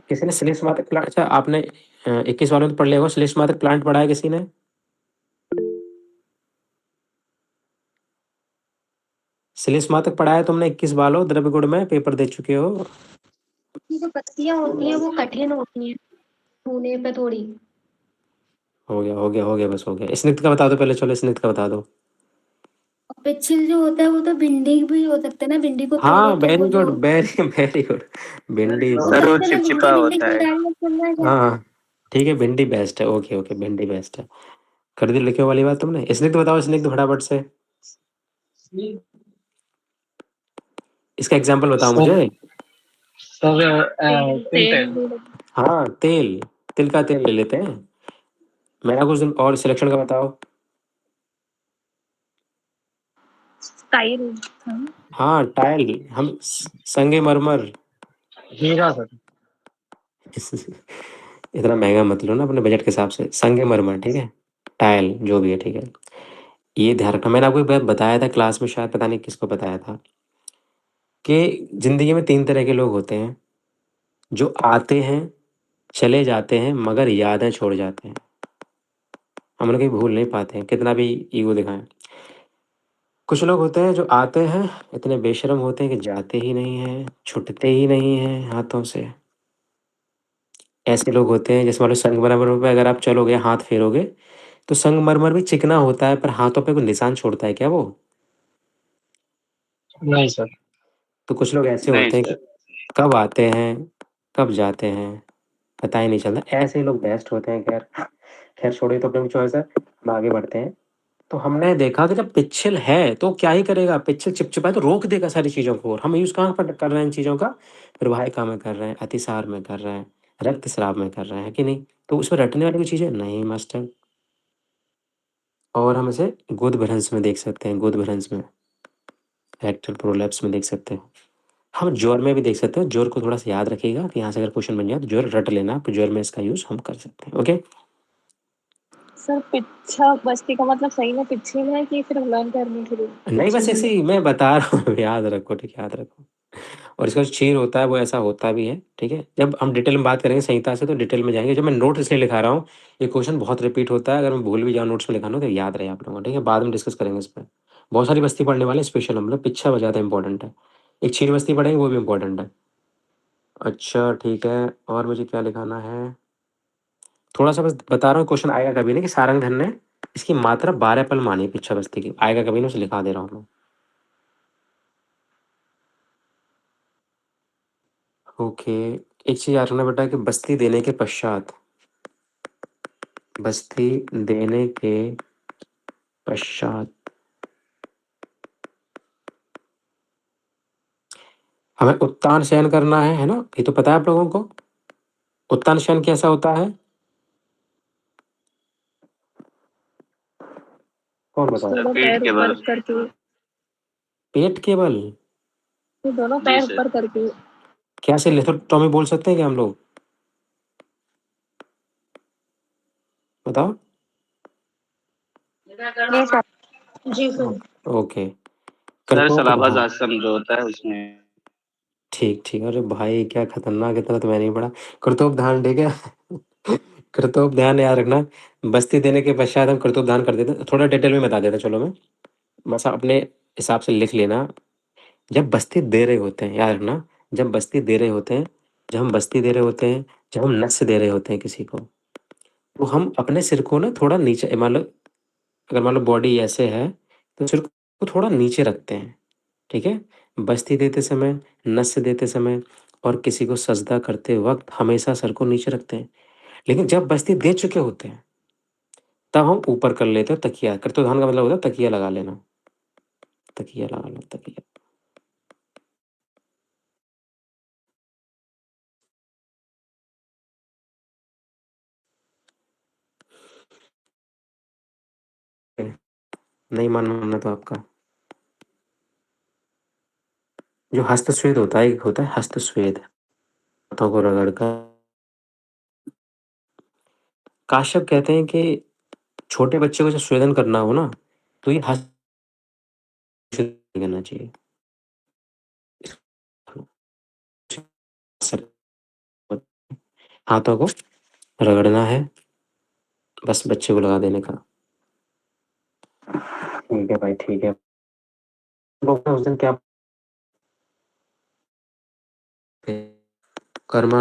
किसी ने श्लेष्मातक प्लांट, अच्छा आपने 21 वालों ने तो पढ़ लिया होगा, श्लेष्मातक प्लांट पढ़ा है किसी ने? श्लेष्मातक पढ़ा है तुमने 21 वालों, द्रव्य गुण में पेपर दे चुके हो? की जो पत्तियां होती हैं वो कठिन होती हैं छूने पे थोड़ी। हो गया बस हो गया। स्निग्ध का बता दो पहले, चलो स्निग्ध का बता दो। और पिच्छल जो होता है वो तो भिंडी भी हो सकता है ना, भिंडी को तोड़ो हाँ तो वो वेरी जो गुड, वेरी गुड। भिंडी हो सर वो सकता है ना, चिपचिपा भिंडी भिंडी होता को है। डालना चलना क्या? हाँ ठीक है, भिंडी बेस्ट है। ओके ओके, भिंडी बेस्ट है। कर दी लिखे वाली बात तुमने। स्निग्ध बताओ, स्निग्ध फटाफट से। इसका एग्जाम्पल बताओ सर मुझे। सर तेल तेल। भी हाँ तेल, तिल का तेल ले लेते हैं। मेरा कुछ दिन और सिलेक्शन का बताओ। स्टाइल था। हाँ टाइल, हम संगमरमर। हीरा सर। इतना महंगा मत लो ना अपने बजट के हिसाब से। संगमरमर ठीक है, टाइल जो भी है ठीक है। ये ध्यान रखना, मैंने आपको एक बार बताया था क्लास में, शायद पता नहीं किसको बताया था, कि जिंदगी में 3 तरह के लोग होते हैं, जो आते हैं, चले जाते हैं, मगर यादें छोड़ जाते हैं। हम उन्हें कहीं भूल नहीं पाते हैं, कितना भी ईगो दिखाएं। कुछ लोग होते हैं जो आते हैं, इतने बेशर्म होते हैं कि जाते ही नहीं हैं, छूटते ही नहीं हैं हाथों से। ऐसे लोग होते हैं, जैसे मान लो संगमरमर पे अगर आप चलोगे, हाथ फेरोगे, तो संगमरमर भी चिकना होता है, पर हाथों पे कोई निशान छोड़ता है क्या वो? नहीं सर। तो कुछ लोग ऐसे नहीं होते हैं कि सर। कब आते हैं, कब जाते हैं, पता ही नहीं चलता। ऐसे ही लोग बेस्ट होते हैं। खैर खैर छोड़िए, तो अपनी चॉइस है, हम आगे बढ़ते हैं। तो हमने देखा कि जब पिच्छल है तो क्या ही करेगा, पिच्छल चिपचिपा है तो रोक देगा सारी चीज़ों को। और हम यूज़ कहाँ पर कर रहे हैं इन चीज़ों का? प्रवाहिका में कर रहे हैं, अतिसार में कर रहे हैं, रक्तस्राव में कर रहे हैं कि नहीं? तो उसमें रटने वाली कोई चीज़ें नहीं मास्टर। और हम इसे गुदभ्रंश में देख सकते हैं, गुदभ्रंश में, रेक्टल प्रोलैप्स में देख सकते हैं। हम ज्वर में भी देख सकते हैं। ज्वर को थोड़ा सा याद रखिएगा कि यहाँ से अगर क्वेश्चन बन जाए तो ज्वर रट लेना, तो ज्वर में इसका यूज़ हम कर सकते हैं। ओके, सर पिच्छा बस्ती का मतलब सही में पिच्छे में है कि फिर लर्न करने के लिए नहीं बस पिच्छे ऐसे में? ही मैं बता रहा हूँ। याद रखो, ठीक है, याद रखो। और इसका जो चीर होता है वो ऐसा होता भी है, ठीक है। जब हम डिटेल में बात करेंगे संहिता से तो डिटेल में जाएंगे। जब मैं नोट इसलिए लिखा रहा हूँ, ये क्वेश्चन बहुत रिपीट होता है, अगर मैं भूल भी जाऊँ नोट्स में लिखाना तो याद रहे आप लोगों को, ठीक है। बाद में डिस्कस करेंगे इस पर। बहुत सारी बस्ती पढ़ने वाले स्पेशल, हम लोग पिच्छा बहुत ज़्यादा इंपॉर्टेंट है। एक चीर बस्ती पढ़ेंगे, वो भी इंपॉर्टेंट है। अच्छा ठीक है, और मुझे क्या लिखाना है, थोड़ा सा बस बता रहा हूँ, क्वेश्चन आएगा कभी नहीं कि सारंग धन ने इसकी मात्रा 12 पल मानी पिच्छा बस्ती की, आएगा कभी नहीं, उसे लिखा दे रहा हूँ मैं। ओके, एक चीज़ याद रखना बेटा कि बस्ती देने के पश्चात, बस्ती देने के पश्चात हमें उत्तान शयन करना है ना? ये तो पता है आप लोगों को। उत्तान शयन कैसा होता है, कौन बताओ? दोनों पेट पैर के ऊपर बल। करके। पेट के बल? दोनों जी पैर सर। ऊपर करके। क्या से लिथोटॉमी बोल सकते हैं क्या हम लोग? बताओ। जी सर। जी सर। ओके, सर करतोक सलाबाज हाँ, आश्रम जो होता है उसमें। ठीक ठीक। अरे भाई क्या खतरनाक, इतना तो मैं नहीं पढ़ा। करतोक ध्यान, ठीक है। करतोक ध्यान याद रखना। बस्ती देने के पश्चात हम करतोक ध्यान कर देते हैं। थोड़ा डिटेल में बता देता चलो मैं, बस आप अपने हिसाब से लिख लेना। जब बस्ती दे रहे होते हैं, याद रखना, जब बस्ती दे रहे होते हैं, जब हम बस्ती दे रहे होते हैं, जब हम नस्य दे रहे होते हैं किसी को, तो हम अपने सिर को ना थोड़ा नीचे, मान लो अगर मान लो बॉडी ऐसे है तो सिर को थोड़ा नीचे रखते हैं, ठीक है। बस्ती देते समय, नस्य देते समय, और किसी को सजदा करते वक्त हमेशा सर को नीचे रखते हैं, लेकिन जब बस्ती दे चुके होते हैं तब हम ऊपर कर लेते हैं तकिया। कर्तव्यधान का मतलब होता है तकिया लगा लेना, तकिया लगा लो, तकिया। नहीं मानना तो आपका। जो हस्तस्वेद होता है, एक होता है हस्तस्वेद, हाथों को रगड़कर। काश्यप कहते हैं कि छोटे बच्चे को जब स्वेदन करना हो ना, तो ये हस्त करना चाहिए। हाथों को रगड़ना है, बस बच्चे को लगा देने का। ठीक है भाई, ठीक है। उस दिन क्या कर्मा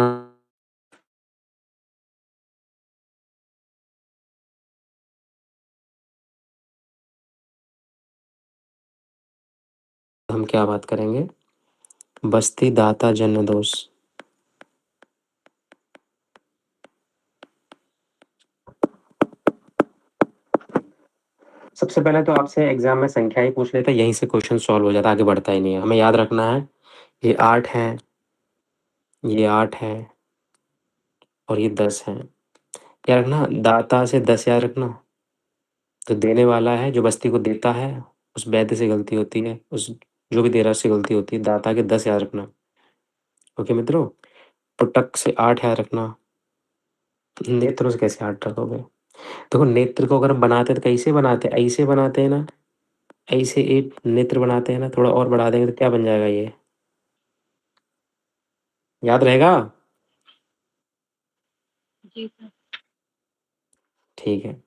हम क्या बात करेंगे? बस्ती दाता जन्म दोष। सबसे पहले तो आपसे एग्जाम में संख्या ही पूछ लेता, यहीं से क्वेश्चन सॉल्व हो जाता, आगे बढ़ता ही नहीं है। हमें याद रखना है ये 8 है, ये 8 है और ये 10 है। क्या रखना? दाता से 10 याद रखना। तो देने वाला है, जो बस्ती को देता है, उस वैद्य से गलती होती है, उस जो भी दे रहा है उससे गलती होती है। दाता के 10 याद रखना। ओके मित्रों। पुटक से 8 याद रखना। नेत्रों से कैसे 8 रखोगे? देखो नेत्र को अगर हम बनाते हैं तो कैसे बनाते हैं? ऐसे बनाते हैं ना, ऐसे एक नेत्र बनाते हैं ना। थोड़ा और बढ़ा देंगे तो क्या बन जाएगा? ये याद रहेगा? जी सर। ठीक है।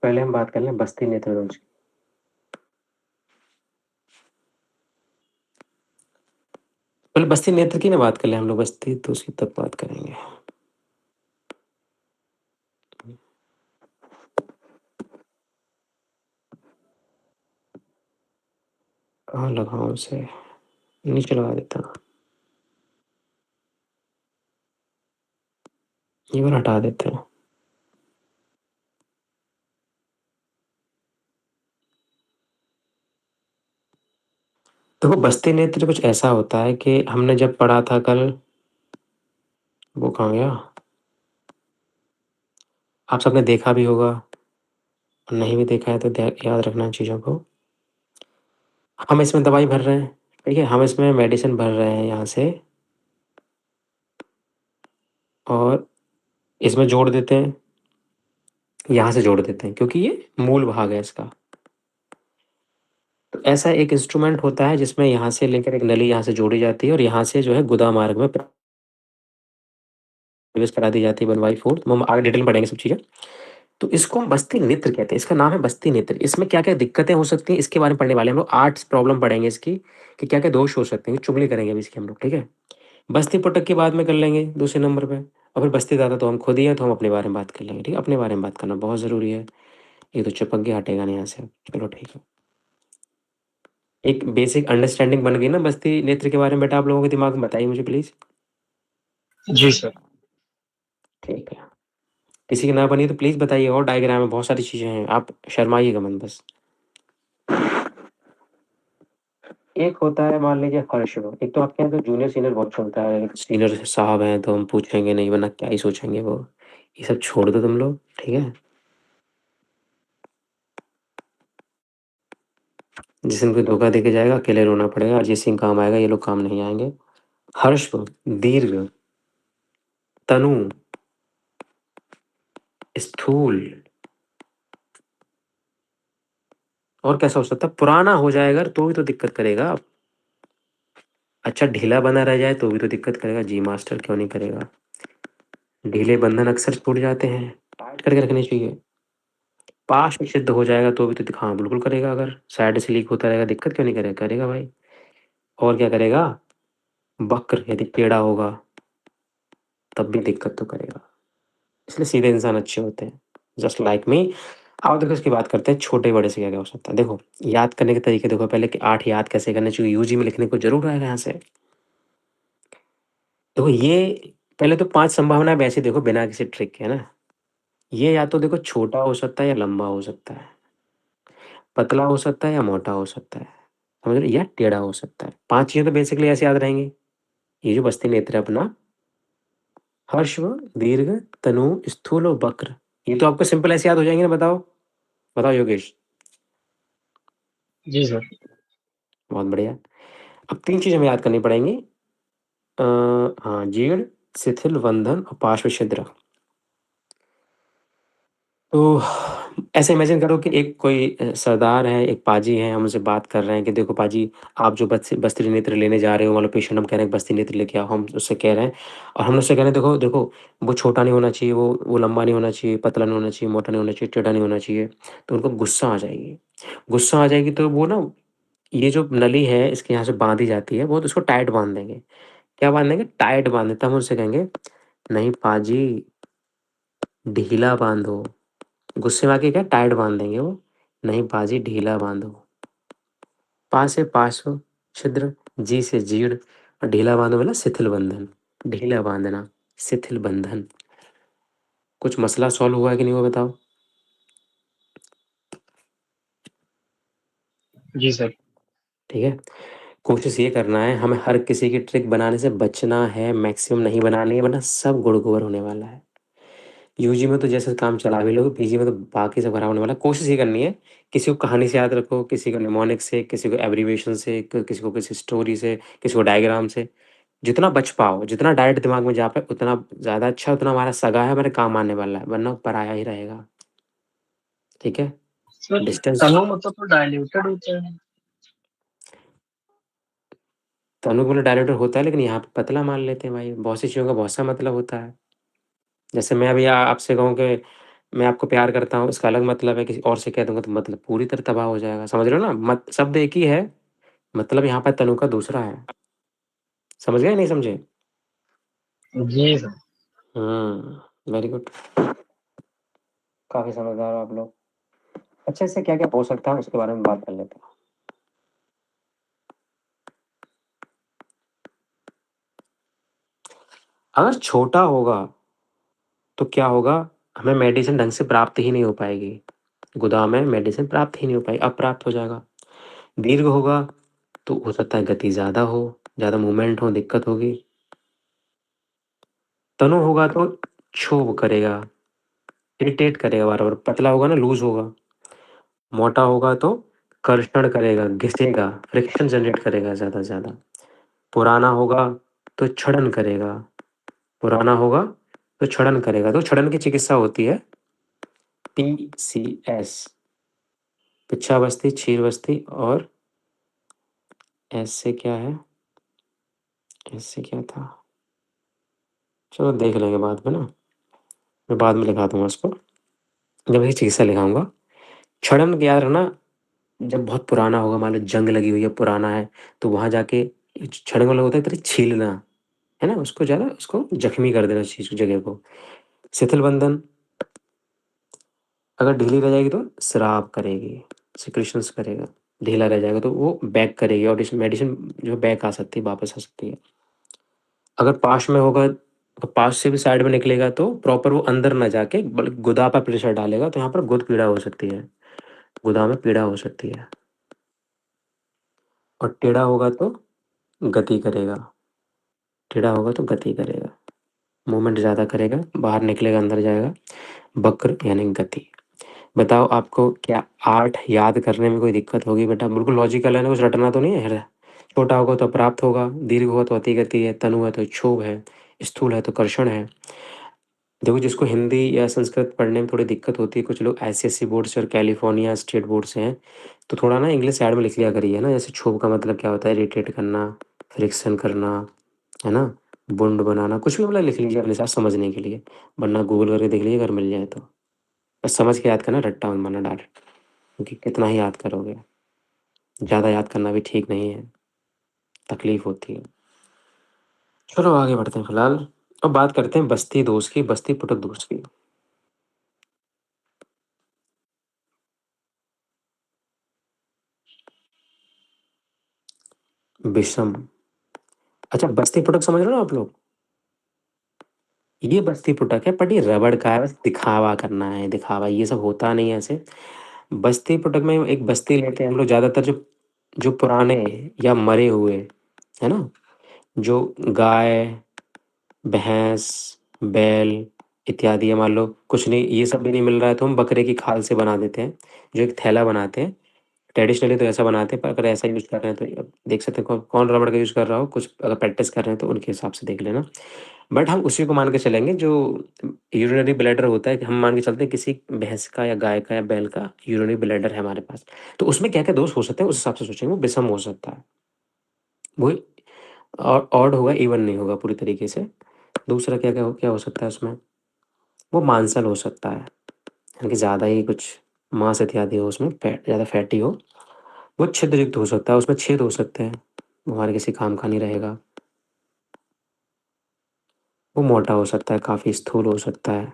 पहले हम बात कर लें बस्ती नेत्र दोष की। पहले बस्ती नेत्र की ना बात कर लें हम लोग, बस्ती तो उसकी तब बात करेंगे। कहाँ लगाऊं उसे? नीचे लगा देता हूँ, ये वाला हटा देते हैं। देखो बस्ती नेत्र कुछ ऐसा होता है कि हमने जब पढ़ा था कल, वो कहाँ गया? आप सबने देखा भी होगा, नहीं भी देखा है तो याद रखना चीज़ों को। हम इसमें दवाई भर रहे हैं, ठीक है, हम इसमें मेडिसिन भर रहे हैं यहाँ से, और इसमें जोड़ देते हैं, यहाँ से जोड़ देते हैं, क्योंकि ये मूल भाग है इसका। तो ऐसा एक इंस्ट्रूमेंट होता है जिसमें यहाँ से लेकर एक नली यहाँ से जोड़ी जाती है और यहाँ से जो है गुदा मार्ग में प्रवेश करा दी जाती है 1/4। हम आगे डिटेल में पढ़ेंगे सब चीज़ें। तो इसको हम बस्ती नेत्र कहते हैं, इसका नाम है बस्ती नेत्र। इसमें क्या क्या दिक्कतें हो सकती हैं इसके बारे में पढ़ने वाले हम लोग। 8 प्रॉब्लम पढ़ेंगे इसकी, कि क्या क्या दोष हो सकते हैं, चुगली करेंगे अभी इसकी हम लोग, ठीक है। बस्ती पुटक की बाद में कर लेंगे दूसरे नंबर पे, और फिर बस्ती दाता तो हम खुद ही हैं, तो हम अपने बारे में बात कर लेंगे, ठीक है। अपने बारे में बात करना बहुत ज़रूरी है, ये तो चिपक गया, हटेगा नहीं यहाँ से। चलो ठीक है। एक बेसिक अंडरस्टैंडिंग बन गई ना बस्ती नेत्र के बारे में बेटा? आप लोगों के दिमाग में बताइए मुझे प्लीज़। Ji sir. ठीक है। किसी की ना बनी तो प्लीज़ बताइए, और डायग्राम में बहुत सारी चीज़ें हैं, आप शर्माइएगा मत बस। एक होता है मान लीजिए हर्ष। एक तो आपके यहाँ तो जूनियर सीनियर बहुत चलता है, सीनियर साहब हैं तो हम पूछेंगे नहीं, वरना क्या ही सोचेंगे वो। ये सब छोड़ दो तुम लोग, ठीक है। जिस दिन कोई धोखा देके जाएगा अकेले रोना पड़ेगा, अजय सिंह काम आएगा, ये लोग काम नहीं आएंगे। हर्ष, दीर्घ, तनु, स्थूल, और कैसा हो सकता है? पुराना हो जाएगा तो भी तो दिक्कत करेगा। अच्छा ढीला बना रह जाए तो भी तो दिक्कत करेगा। जी मास्टर क्यों नहीं करेगा? ढीले बंधन अक्सर छूट जाते हैं, टाइट करके रखने चाहिए। पाश में सिद्ध हो जाएगा तो भी तो हाँ बिल्कुल करेगा। अगर साइड से लीक होता रहेगा दिक्कत क्यों नहीं करेगा? करेगा भाई। और क्या करेगा? वक्र, यदि टेढ़ा होगा तब भी दिक्कत तो करेगा। इसलिए सीधे इंसान अच्छे होते हैं, जस्ट लाइक मी। आओ देखो इसकी बात करते हैं छोटे बड़े से क्या-क्या हो सकता है। देखो, याद करने के तरीके देखो पहले कि 8 याद कैसे करने चाहिए, यूजी में लिखने को ज़रूर आएगा यहाँ से। देखो ये पहले तो 5 संभावनाएँ वैसे देखो बिना किसी ट्रिक के, है ना? ये या तो देखो छोटा हो सकता है या लंबा हो सकता है, पतला हो सकता है या मोटा हो सकता है, समझ रहे हो? या टेढ़ा हो सकता है। 5 चीज़ें तो बेसिकली ऐसे याद रहेंगी। ये जो बस्ती नेत्र है अपना, ह्रस्व, दीर्घ, तनु, स्थूल और वक्र। ये तो आपको सिंपल ऐसे याद हो जाएँगे ना, बताओ? बताओ योगेश? जी सर। बहुत बढ़िया। अब 3 चीज़ हमें याद करनी पड़ेंगी। हाँ, जीर्ण, शिथिल, बंधन और पार्श्व छिद्र। तो ऐसे इमेजिन करो कि एक कोई सरदार है, एक पाजी हैं, हम उनसे बात कर रहे हैं कि देखो पाजी, आप जो बस्ती नेत्र लेने जा रहे हो, मतलब पेशेंट हम कह रहे हैं बस्ती नेत्र लेके आओ, हम उससे कह रहे हैं और हम उससे कह रहे हैं देखो देखो वो छोटा नहीं होना चाहिए, वो लंबा नहीं होना चाहिए, पतला नहीं होना चाहिए, मोटा नहीं होना चाहिए, टेढ़ा नहीं होना चाहिए। तो उनको गुस्सा आ जाएगी। गुस्सा आ जाएगी तो वो ना, ये जो नली है इसके यहाँ से बाँधी जाती है, वो तो उसको टाइट बाँध देंगे। क्या बाँध देंगे? टाइट बाँध दें। तब हम उनसे कहेंगे, "नहीं पाजी, ढीला बाँधो।" गुस्से में आके क्या टाइट बाँध देंगे वो, "नहीं पाजी, ढीला बाँधो।" पा से पार्श्व छिद्र, जी से जीर्ण और ढीला बाँधो मतलब शिथिल बंधन। ढीला बाँधना, शिथिल बंधन। कुछ मसला सॉल्व हुआ है कि नहीं हुआ बताओ? जी सर। ठीक है? कोशिश ये करना है, हमें हर किसी की ट्रिक बनाने से बचना है, मैक्सिमम नहीं बनानी है वरना सब गुड़-गोबर होने वाला है। यूजी में तो जैसे काम चला भी लोगे, पीजी में तो बाकी सब खराब होने वाला है। कोशिश ये करनी है, किसी को कहानी से याद रखो, किसी को निमोनिक से, किसी को एब्रिविएशन से, किसी को किसी स्टोरी से, किसी को डायग्राम से। जितना बच पाओ, जितना डायरेक्ट दिमाग में जा पाए उतना ज़्यादा अच्छा, उतना हमारा सगा है, हमारे काम आने वाला है, वरना पराया ही रहेगा। ठीक है? सर डिस्टेंस तनु मतलब तो डाइल्यूटेड होता है। तनु बोले डायरेक्टर होता है, लेकिन यहाँ पे पतला मान लेते हैं भाई, बहुत सी चीज़ों का बहुत सा मतलब होता है। जैसे मैं अभी आपसे कहूँ कि मैं आपको प्यार करता हूँ, इसका अलग मतलब है, किसी और से कह दूँगा तो मतलब पूरी तरह तबाह हो जाएगा, समझ रहे हो ना? शब्द एक ही है, मतलब यहाँ पे तनु का दूसरा है। समझ गए, नहीं समझे? जी सर। Very good. काफ़ी समझदार हो आप लोग। अच्छा, इससे क्या-क्या हो सकता है उसके बारे में बात कर लेते हैं। अगर छोटा होगा, तो क्या होगा? हमें मेडिसिन ढंग से प्राप्त ही नहीं हो पाएगी। गोदाम में मेडिसिन प्राप्त ही नहीं हो पाएगी, अप्राप्त हो जाएगा। दीर्घ होगा, तो हो सकता है गति ज़्यादा हो, ज़्यादा मूवमेंट हो, दिक्कत होगी। तनु होगा तो क्षोभ करेगा, इरिटेट करेगा बार-बार। पतला होगा ना, लूज़ होगा। मोटा होगा तो कर्षण करेगा, घिसेगा, फ्रिक्शन जनरेट करेगा ज़्यादा से ज़्यादा। पुराना होगा तो क्षरण करेगा, पुराना होगा तो क्षरण करेगा। तो क्षरण की चिकित्सा होती है पीसीएस, पिच्छावस्थी, क्षीरवस्थी और एस से क्या है? एस से क्या था? चलो देख लेंगे बाद में ना, मैं बाद में लिखा दूँगा उसको, जब ये चिकित्सा लिखाऊँगा। क्षरण याद रखना, जब बहुत पुराना होगा, मान लो जंग लगी हुई है, पुराना है, तो वहाँ जाके क्षरण वाला होता है तरह छीलना, है ना? उसको ज़्यादा उसको ज़ख्मी कर देना उस चीज़ की जगह को। शिथिल बंधन, अगर ढीली रह जाएगी तो स्राव करेगी, सिक्रीशंस करेगा। ढीला रह जाएगा तो वो बैक करेगी और मेडिसिन जो बैक आ सकती है, वापस आ सकती है। अगर पास में होगा, तो पास से भी साइड में निकलेगा तो प्रॉपर वो अंदर ना जाके बल्कि गुदा पर प्रेशर डालेगा, तो यहाँ पर गुद पीड़ा हो सकती है, गुदा में पीड़ा हो सकती है। और टेढ़ा होगा तो गति करेगा, टेढ़ा होगा तो गति करेगा, मूवमेंट ज़्यादा करेगा, बाहर निकलेगा, अंदर जाएगा। वक्र यानी गति। बताओ आपको क्या 8 याद करने में कोई दिक्कत होगी बेटा? बिल्कुल लॉजिकल है ना, कुछ रटना तो नहीं है। छोटा होगा तो प्राप्त होगा, दीर्घ होगा तो अति गति है, तनु है तो क्षोभ है, स्थूल है तो कर्षण है। देखो जिसको हिंदी या संस्कृत पढ़ने में थोड़ी दिक्कत होती है, कुछ लोग आईसीएसई बोर्ड से और कैलिफोर्निया स्टेट बोर्ड से हैं, तो थोड़ा ना इंग्लिश साइड में लिख लिया करिए ना। जैसे क्षोभ का मतलब क्या होता है? इरिटेट करना, फ्रिक्शन करना, है ना? वुंड बनाना, कुछ भी मतलब लिख लीजिए अपने साथ समझने के लिए, वरना गूगल करके देख लीजिए अगर मिल जाए तो। बस समझ के याद करना, रट्टा मत मारना डायरेक्ट, क्योंकि कितना ही याद करोगे, ज़्यादा याद करना भी ठीक नहीं है, तकलीफ होती है। चलो आगे बढ़ते हैं फिलहाल। अब बात करते हैं बस्ती दोष की, बस्ती पुटक दोष की। विषम। अच्छा, बस्ती पुटक समझ रहे हो आप लोग? ये बस्ती पुटक है, बट ये रबड़ का है, बस दिखावा करना है, दिखावा, ये सब होता नहीं है ऐसे। बस्ती पुटक में एक बस्ती लेते हैं हम लोग ज़्यादातर, जो जो पुराने या मरे हुए, है ना, जो गाय, भैंस, बैल इत्यादि है, मान लो कुछ नहीं, ये सब भी नहीं मिल रहा है तो हम बकरे की खाल से बना देते हैं, जो एक थैला बनाते हैं। ट्रेडिशनली तो ऐसा बनाते हैं, पर अगर ऐसा यूज़ कर रहे हैं तो अब देख सकते हैं कौन कौन रबड़ का यूज़ कर रहा हो, कुछ अगर प्रैक्टिस कर रहे हैं तो उनके हिसाब से देख लेना। बट हम उसी को मान के चलेंगे जो यूरिनरी ब्लैडर होता है, कि हम मान के चलते हैं किसी भैंस का या गाय का या बैल का यूरिनरी ब्लैडर है हमारे पास, तो उसमें क्या क्या दोष हो सकते हैं उस हिसाब से सोचेंगे। वो विषम हो सकता है, वो ऑड होगा, इवन नहीं होगा पूरी तरीके से। दूसरा क्या हो सकता है उसमें, वो मांसल हो सकता है, यानी कि ज़्यादा ही कुछ मांस इत्यादि हो उसमें, फैट ज़्यादा फैटी हो। वो छिद्रयुक्त हो सकता है, उसमें छेद हो सकते हैं, वो हमारे किसी काम का नहीं रहेगा। वो मोटा हो सकता है, काफ़ी स्थूल हो सकता है।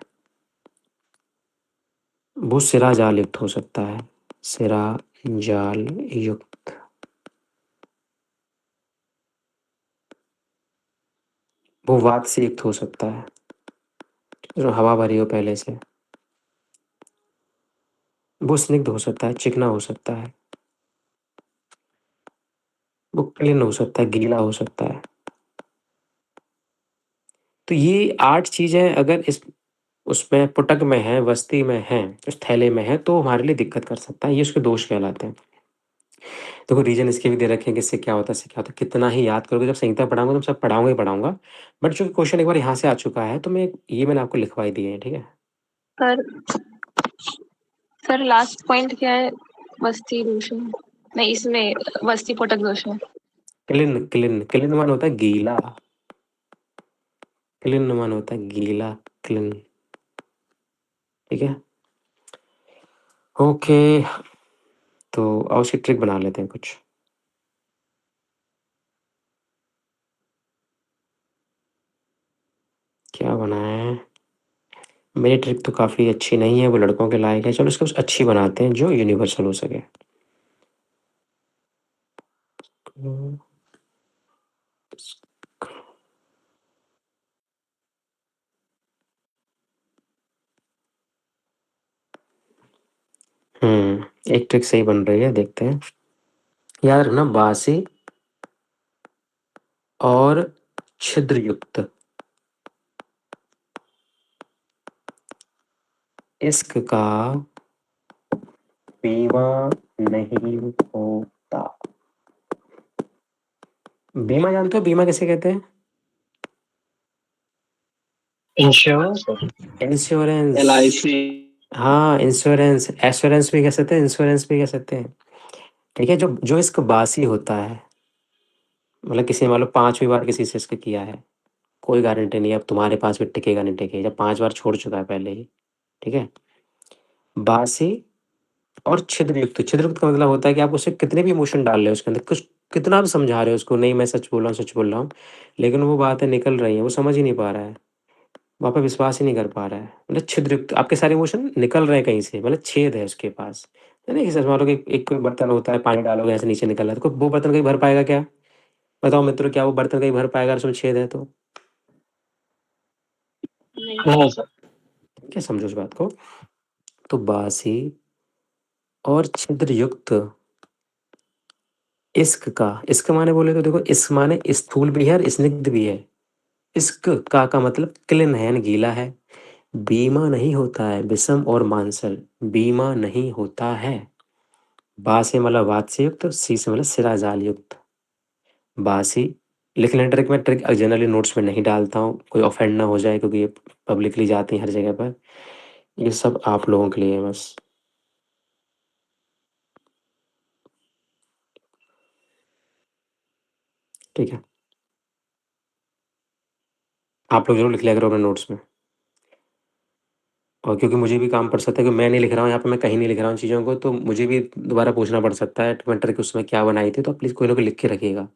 वो सिरा जाल युक्त हो सकता है, सिरा जाल युक्त। वो वात से युक्त हो सकता है, जो हवा भरी हो पहले से। वो स्निग्ध हो सकता है, चिकना हो सकता है। वो क्लीन हो सकता है, गीला हो सकता है। तो ये 8 चीज़ें अगर इस उसमें पुटक में है, बस्ती में है, उस थैले में है, तो हमारे लिए दिक्कत कर सकता है, ये उसके दोष कहलाते हैं। देखो रीज़न इसके भी दे रखे हैं कि इससे क्या होता है, इससे क्या होता है, कितना ही याद करोगे, जब संहिता पढ़ाऊँगा तो सब पढ़ाऊँगा ही पढ़ाऊँगा। बट चूँकि क्वेश्चन एक बार यहाँ से आ चुका है तो मैंने आपको लिखवा दिए हैं, ठीक है? सर सर लास्ट पॉइंट क्या है? वस्ती दूषण नहीं, इसमें वस्ती पोटक दूषण। क्लिन मान होता है गीला, क्लिन मान होता है गीला, क्लिन, ठीक है? ओके, तो अब उसकी ट्रिक बना लेते हैं कुछ। क्या बनाएं? मेरी ट्रिक तो काफ़ी अच्छी नहीं है, वो लड़कों के लायक है, चलो इसको कुछ अच्छी बनाते हैं जो यूनिवर्सल हो सके। एक ट्रिक सही बन रही है, देखते हैं। याद रखना, बासी और छिद्रयुक्त इश्क का बीमा नहीं होता। बीमा जानते हो, बीमा किसे कहते हैं? इंश्योरेंस। इंश्योरेंस। LIC। हाँ, इंश्योरेंस, एश्योरेंस भी कह सकते हैं, इंश्योरेंस भी कह सकते हैं, ठीक है? जो जो इश्क बासी होता है, मतलब किसी ने मान लो 5वीं बार किसी से इश्क किया है, कोई गारंटी नहीं है अब तुम्हारे पास भी टिकेगा नहीं टिकेगा, जब 5 बार छोड़ चुका है पहले ही, ठीक है? बासी और छिद्रयुक्त, छिद्रयुक्त का मतलब होता है कि आप उससे कितने भी इमोशन डाल रहे हो उसके अंदर, कुछ कितना भी समझा रहे हो उसको, नहीं मैं सच बोल रहा हूँ, सच बोल रहा हूँ, लेकिन वो बातें निकल रही हैं, वो समझ ही नहीं पा रहा है, वहाँ पे विश्वास ही नहीं कर पा रहा है, मतलब छिद्रयुक्त, आपके सारे इमोशन निकल रहे हैं कहीं से, मतलब छेद है उसके पास, है ना? कि सच मान लो कि एक कोई बर्तन होता है, पानी डालोगे ऐसे नीचे निकल रहा है, तो वो बर्तन कहीं भर पाएगा क्या? बताओ मित्रों, क्या वो बर्तन कहीं भर पाएगा अगर उसमें छेद है तो? नहीं। नहीं सर। क्या समझो उस बात को। तो बासी और छिद्रयुक्त इश्क का, इश्क माने बोले तो देखो, इश्क माने स्थूल भी है और स्निग्ध भी है। इश्क का मतलब क्लीन है, यानी गीला है। बीमा नहीं होता है, विषम और मांसल, बीमा नहीं होता है। बा से मतलब वात से युक्त, सी से मतलब सिरा जाल युक्त। बासी लिख लें, ट्रिक में, ट्रिक जनरली नोट्स में नहीं डालता हूँ, कोई ऑफेंड ना हो जाए, क्योंकि ये पब्लिकली जाती है हर जगह पर, ये सब आप लोगों के लिए है बस, ठीक है? आप लोग जरूर लिख लिया करो अपने नोट्स में, और क्योंकि मुझे भी काम पड़ सकता है कि मैं नहीं लिख रहा हूँ यहाँ पे, मैं कहीं नहीं लिख रहा हूँ चीज़ों को, तो मुझे भी दोबारा पूछना पड़ सकता है मैं ट्रिक उसमें क्या बनाई थी, तो प्लीज़ कोई ना कोई लिख के रखिएगा।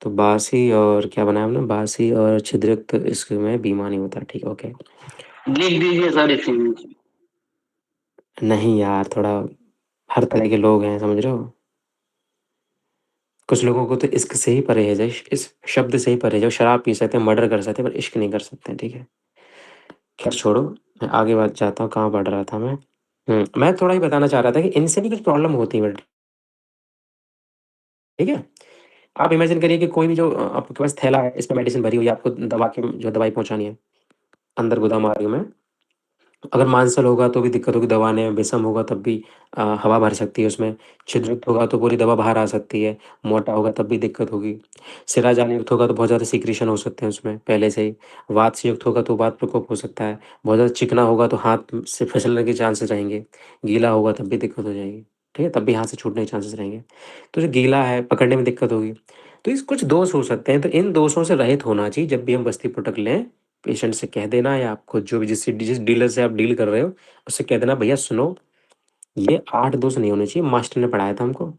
तो बासी और क्या बनाया हमने, बासी और छिद्रयुक्त इसमें बीमा नहीं होता, ठीक है? ओके। लिख दीजिए सर इसी में। नहीं यार, थोड़ा हर तरह के लोग हैं, समझ रहे हो? कुछ लोगों को तो इश्क से ही परहेज है, इस शब्द से ही परहेज है, वो शराब पी सकते हैं, मर्डर कर सकते हैं, पर इश्क नहीं कर सकते हैं, ठीक है? खैर छोड़ो, मैं आगे बात जाता हूँ, कहाँ पढ़ रहा था मैं? मैं थोड़ा ही बताना चाह रहा था कि इनसे भी कुछ प्रॉब्लम होती है, ठीक है? आप इमेजिन करिए कि कोई भी जो आपके पास थैला है, इसमें मेडिसिन भरी हुई है, आपको दवा की जो दवाई पहुँचानी है, अंदर गोदाम आ रही हूँ मैं। अगर मांसल होगा तो भी दिक्कत होगी दवा आने में, विषम होगा तब भी हवा भर सकती है उसमें, छिद्रयुक्त होगा तो पूरी दवा बाहर आ सकती है, मोटा होगा तब भी दिक्कत होगी, सिरा जालीयुक्त होगा तो बहुत ज़्यादा सीक्रेशन हो सकते हैं उसमें पहले से ही, वात से युक्त होगा तो वात प्रकोप हो सकता है, बहुत ज़्यादा चिकना होगा तो हाथ से फिसलने के चांसेस रहेंगे, गीला होगा तब भी दिक्कत हो जाएगी, ठीक है? तब भी हाथ से छूटने के चांसेस रहेंगे। तो जो गीला है, पकड़ने में दिक्कत होगी। तो इस कुछ दोष हो सकते हैं, तो इन दोषों से रहित होना चाहिए जब भी हम बस्ती प्रोडक्ट लें। पेशेंट से कह देना या आपको जो भी जिस डीलर से आप डील कर रहे हो, उससे कह देना भैया सुनो, ये 8 दोष नहीं होने चाहिए, मास्टर ने पढ़ाया था हमको।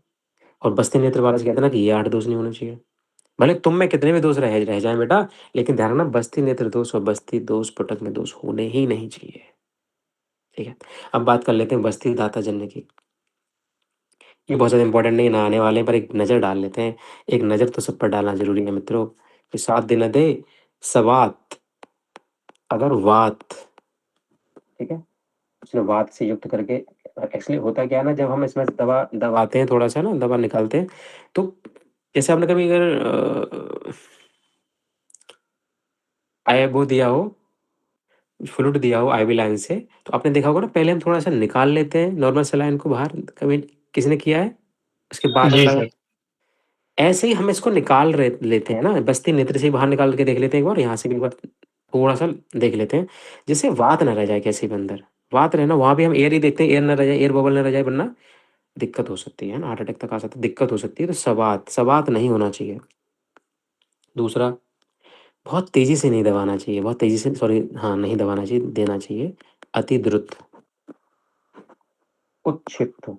और बस्ती नेत्र वाले से कह देना कि ये 8 दोष नहीं होने चाहिए। भले तुम में कितने भी दोष रह जाएँ बेटा, लेकिन ध्यान रखना बस्ती नेत्र दोष और बस्ती दोष पुटक में दोष होने ही नहीं चाहिए। ठीक है? अब बात कर लेते हैं बस्ती दाता जन्य की। ये बहुत ज़्यादा इंपॉर्टेंट नहीं है, नहाने वाले पर एक नज़र डाल लेते हैं। एक नज़र तो सब पर डालना ज़रूरी है मित्रों। कि 7 दिन दे सवात अगर वात, ठीक है? उसने वात से युक्त करके एक्चुअली होता क्या है ना, जब हम इसमें दवा दबाते हैं, थोड़ा-सा ना दवा निकालते हैं, तो जैसे आपने कभी अगर वो दिया हो, फ्लूइड दिया हो आईवी लाइन से, तो आपने देखा होगा ना पहले हम थोड़ा-सा निकाल लेते हैं नॉर्मल सलाइन को बाहर, कभी किसी ने किया है? उसके बाद हम जी लगा सर। ऐसे ही हम इसको निकाल रहे लेते हैं ना, बस्ती नेत्र से ही बाहर निकाल के देख लेते हैं एक बार, यहाँ से भी एक बार थोड़ा-सा देख लेते हैं, जिससे वात ना रह जाए किसी भी अंदर। वात रहे ना, वहाँ भी हम एयर ही देखते हैं, एयर ना रह जाए, एयर बबल ना रह जाए, वरना दिक्कत हो सकती है ना, हार्ट अटैक तक आ सकता है, दिक्कत हो सकती है। तो सवात सवात नहीं होना चाहिए। दूसरा, बहुत तेज़ी से नहीं दबाना चाहिए, बहुत तेज़ी से सॉरी हाँ, नहीं दबाना चाहिए, देना चाहिए। अति द्रुत, उत्क्षिप्त,